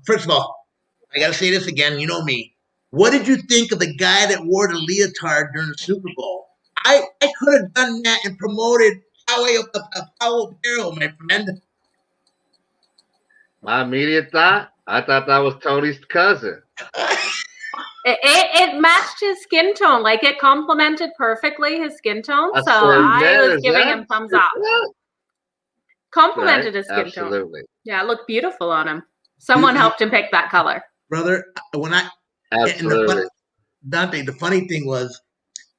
first of all, I got to say this again. You know me. What did you think of the guy that wore the leotard during the Super Bowl? I could have done that and promoted Powell Apparel, my friend. My immediate thought, I thought that was Tony's cousin. It matched his skin tone. Like, it complemented perfectly his skin tone. So I was giving him thumbs up. Complimented his skin tone. Yeah, it looked beautiful on him. Someone helped him pick that color. Brother, Absolutely. Dante, the funny thing was,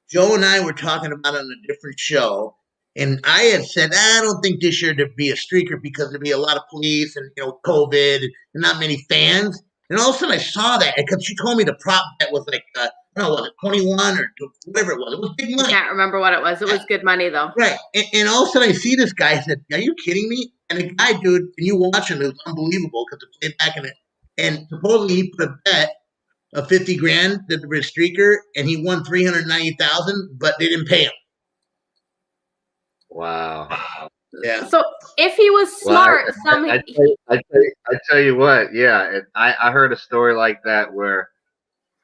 Joe and I were talking about it on a different show, and I had said, I don't think this year there'd be a streaker because there'd be a lot of police and COVID and not many fans. And all of a sudden I saw that because she told me the prop bet was like, I don't know, was it 21 or whatever it was? It was big money. I can't remember what it was. It was good money though. Right. And all of a sudden I see this guy. I said, are you kidding me? And the guy, dude, and you watch him, it was unbelievable because it played back in it. And supposedly he put a bet of $50,000 that there was a streaker, and he won $390,000, but they didn't pay him. Wow. Yeah. So if he was smart, I tell you what, yeah, I heard a story like that where,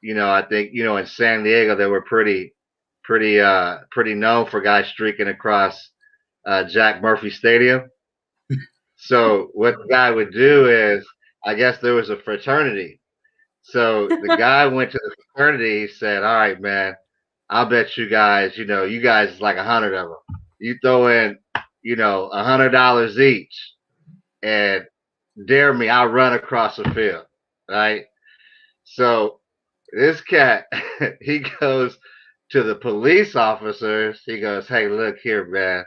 I think in San Diego they were pretty known for guys streaking across Jack Murphy Stadium. So what the guy would do is, I guess there was a fraternity. So the guy went to the fraternity. He said, "All right, man, I'll bet you guys, you guys like 100 of them. You throw in, $100 each, and dare me, I'll run across the field." Right. So this cat, he goes to the police officers. He goes, "Hey, look here, man.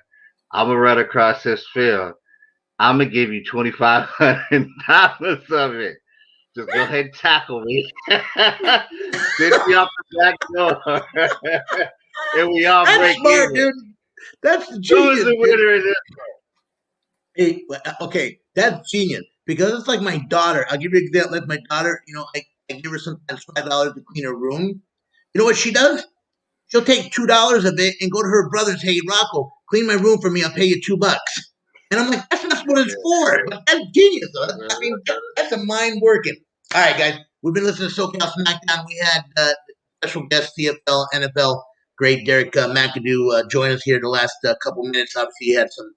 I'm gonna run across this field. I'm gonna give you $2,500 of it. Just go ahead and tackle me. Send me off the back door, and we all break smart, even." Dude. That's the genius. Who's the winner in this? Hey, okay, that's genius because it's like my daughter. I'll give you an example. Like my daughter, I give her sometimes $5 to clean her room. You know what she does? She'll take $2 of it and go to her brother's. Hey, Rocco, clean my room for me. I'll pay you $2. And I'm like, that's not what it's for. But that's genius. I mean, that's a mind working. All right, guys. We've been listening to So.Cal Smackdown. We had special guest CFL NFL great Derrick Mcadoo join us here the last couple minutes. Obviously, he had some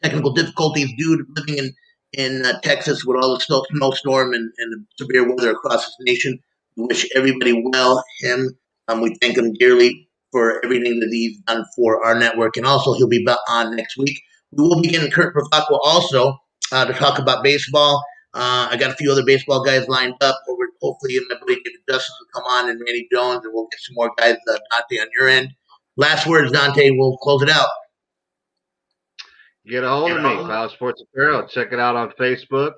technical difficulties due to living in Texas with all the snowstorm and the severe weather across the nation. We wish everybody well. We thank him dearly for everything that he's done for our network, and also he'll be on next week. We will be getting Kurt Pravakwa also to talk about baseball. I got a few other baseball guys lined up. Hopefully, my buddy David Justice will come on, and Randy Jones, and we'll get some more guys. Dante, on your end. Last words, Dante. We'll close it out. Get a hold of me, Pal Sports Apparel. Check it out on Facebook,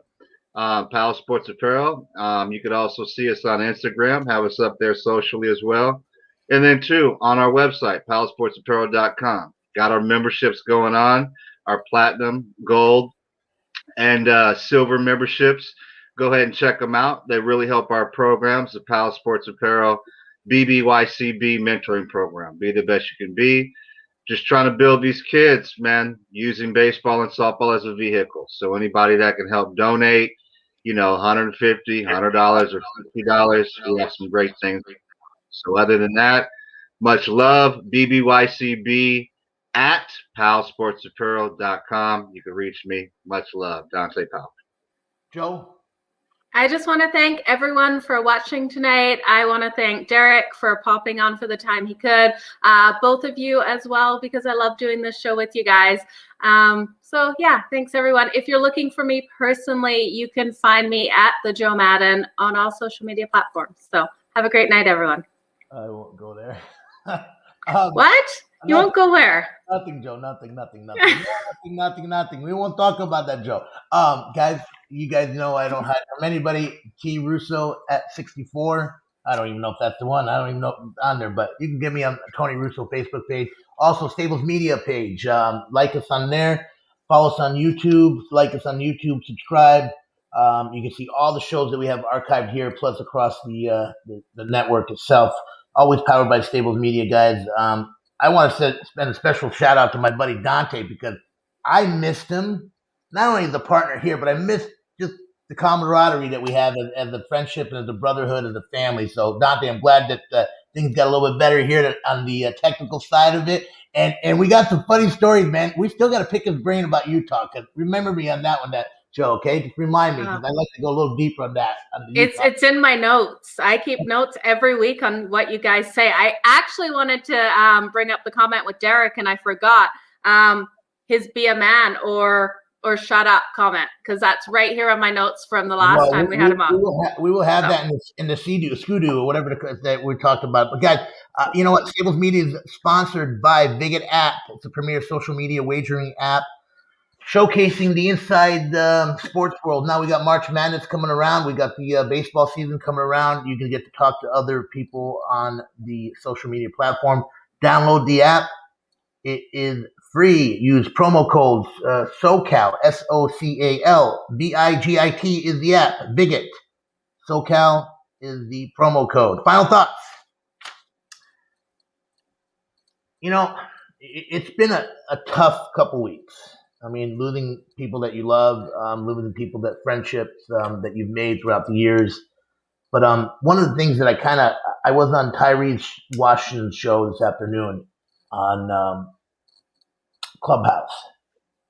Pal Sports Apparel. You could also see us on Instagram, have us up there socially as well. And then, too, on our website, palsportsapparel.com. Got our memberships going on, our platinum, gold, and silver memberships. Go ahead and check them out. They really help our programs, the Pal Sports Apparel BBYCB mentoring program. Be the best you can be. Just trying to build these kids, man, using baseball and softball as a vehicle. So anybody that can help donate, $150, $100, or $50, we have some great things. So other than that, much love. BBYCB at palsportsapparel.com. You can reach me. Much love. Dante Powell. Joe? I just want to thank everyone for watching tonight. I want to thank Derrick for popping on for the time he could. Both of you as well, because I love doing this show with you guys. So yeah, thanks everyone. If you're looking for me personally, you can find me at the Joe Madden on all social media platforms. So have a great night, everyone. I won't go there. What? You won't go where? Nothing, Joe. Nothing. Nothing. We won't talk about that, Joe. Guys, you guys know I don't hide from anybody. T Russo at 64. I don't even know if that's the one. I don't even know if it's on there, but you can get me on Tony Russo Facebook page. Also, Stables Media page. Like us on there. Follow us on YouTube. Like us on YouTube. Subscribe. You can see all the shows that we have archived here, plus across the network itself. Always powered by Stables Media, guys. I want to spend a special shout out to my buddy Dante, because I missed him. Not only as a partner here, but I missed just the camaraderie that we have as a friendship and as a brotherhood, as a family. So Dante, I'm glad that things got a little bit better here on the technical side of it. And we got some funny stories, man. We still got to pick his brain about Utah, because remember me on that one, Joe, okay? Just remind me, because I like to go a little deeper on that. It's in my notes. I keep notes every week on what you guys say. I actually wanted to bring up the comment with Derrick, and I forgot his "be a man" or "shut up" comment, because that's right here on my notes from the last time we had him on. We will have that in the Scudoo or whatever that we talked about. But guys, you know what? Stables Media is sponsored by Bigot App. It's a premier social media wagering app, showcasing the inside sports world. Now we got March Madness coming around. We got the baseball season coming around. You can get to talk to other people on the social media platform. Download the app. It is free. Use promo codes So.Cal, So.Cal, BIGIT is the app. Bigot. So.Cal is the promo code. Final thoughts. It's been a tough couple weeks. I mean, losing people that you love, losing people friendships that you've made throughout the years. But one of the things that I was on Tyrese Washington's show this afternoon on Clubhouse,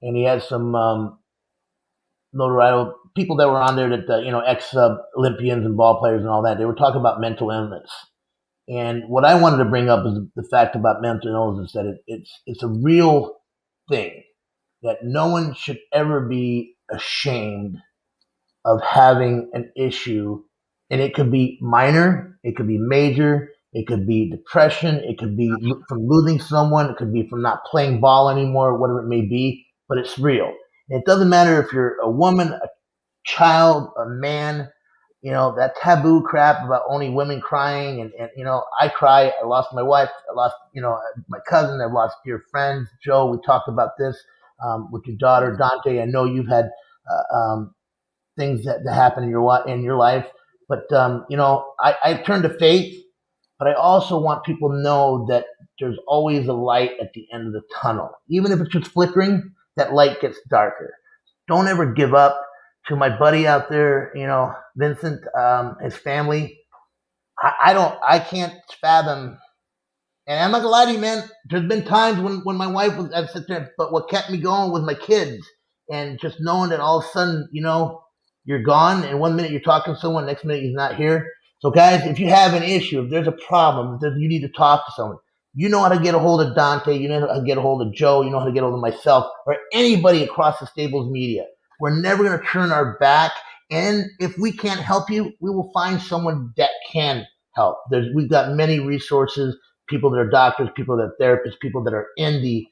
and he had some notoriety people that were on there that ex Olympians and ball players and all that. They were talking about mental illness, and what I wanted to bring up is the fact about mental illness, that it's a real thing, that no one should ever be ashamed of having an issue. And it could be minor, it could be major, it could be depression, it could be from losing someone, it could be from not playing ball anymore, whatever it may be, but it's real. And it doesn't matter if you're a woman, a child, a man, that taboo crap about only women crying. And I cry. I lost my wife. I lost, my cousin. I lost dear friends. Joe, we talked about this with your daughter, Dante. I know you've had things that happen in your life. But I turn to faith, but I also want people to know that there's always a light at the end of the tunnel. Even if it's just flickering, that light gets darker. Don't ever give up. To my buddy out there, Vincent, his family, I can't fathom. And I'm not gonna lie to you, man. There's been times when my wife was, I'd sit there, but what kept me going was my kids, and just knowing that all of a sudden, you're gone, and 1 minute you're talking to someone, next minute he's not here. So, guys, if you have an issue, if there's a problem, if you need to talk to someone, you know how to get a hold of Dante, you know how to get a hold of Joe, you know how to get a hold of myself, or anybody across the Stables media. We're never gonna turn our back, and if we can't help you, we will find someone that can help. We've got many resources, people that are doctors, people that are therapists, people that are in the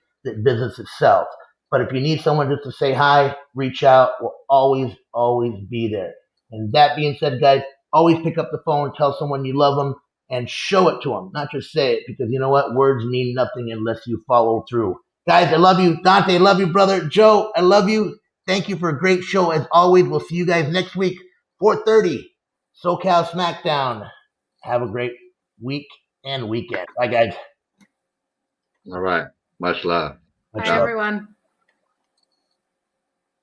business itself. But if you need someone just to say hi, reach out. We'll always, always be there. And that being said, guys, always pick up the phone, tell someone you love them, and show it to them, not just say it, because you know what? Words mean nothing unless you follow through. Guys, I love you. Dante, I love you, brother. Joe, I love you. Thank you for a great show. As always, we'll see you guys next week, 4:30, So.Cal Smackdown. Have a great week and weekend. Bye, guys. All right. Much love. Bye, everyone.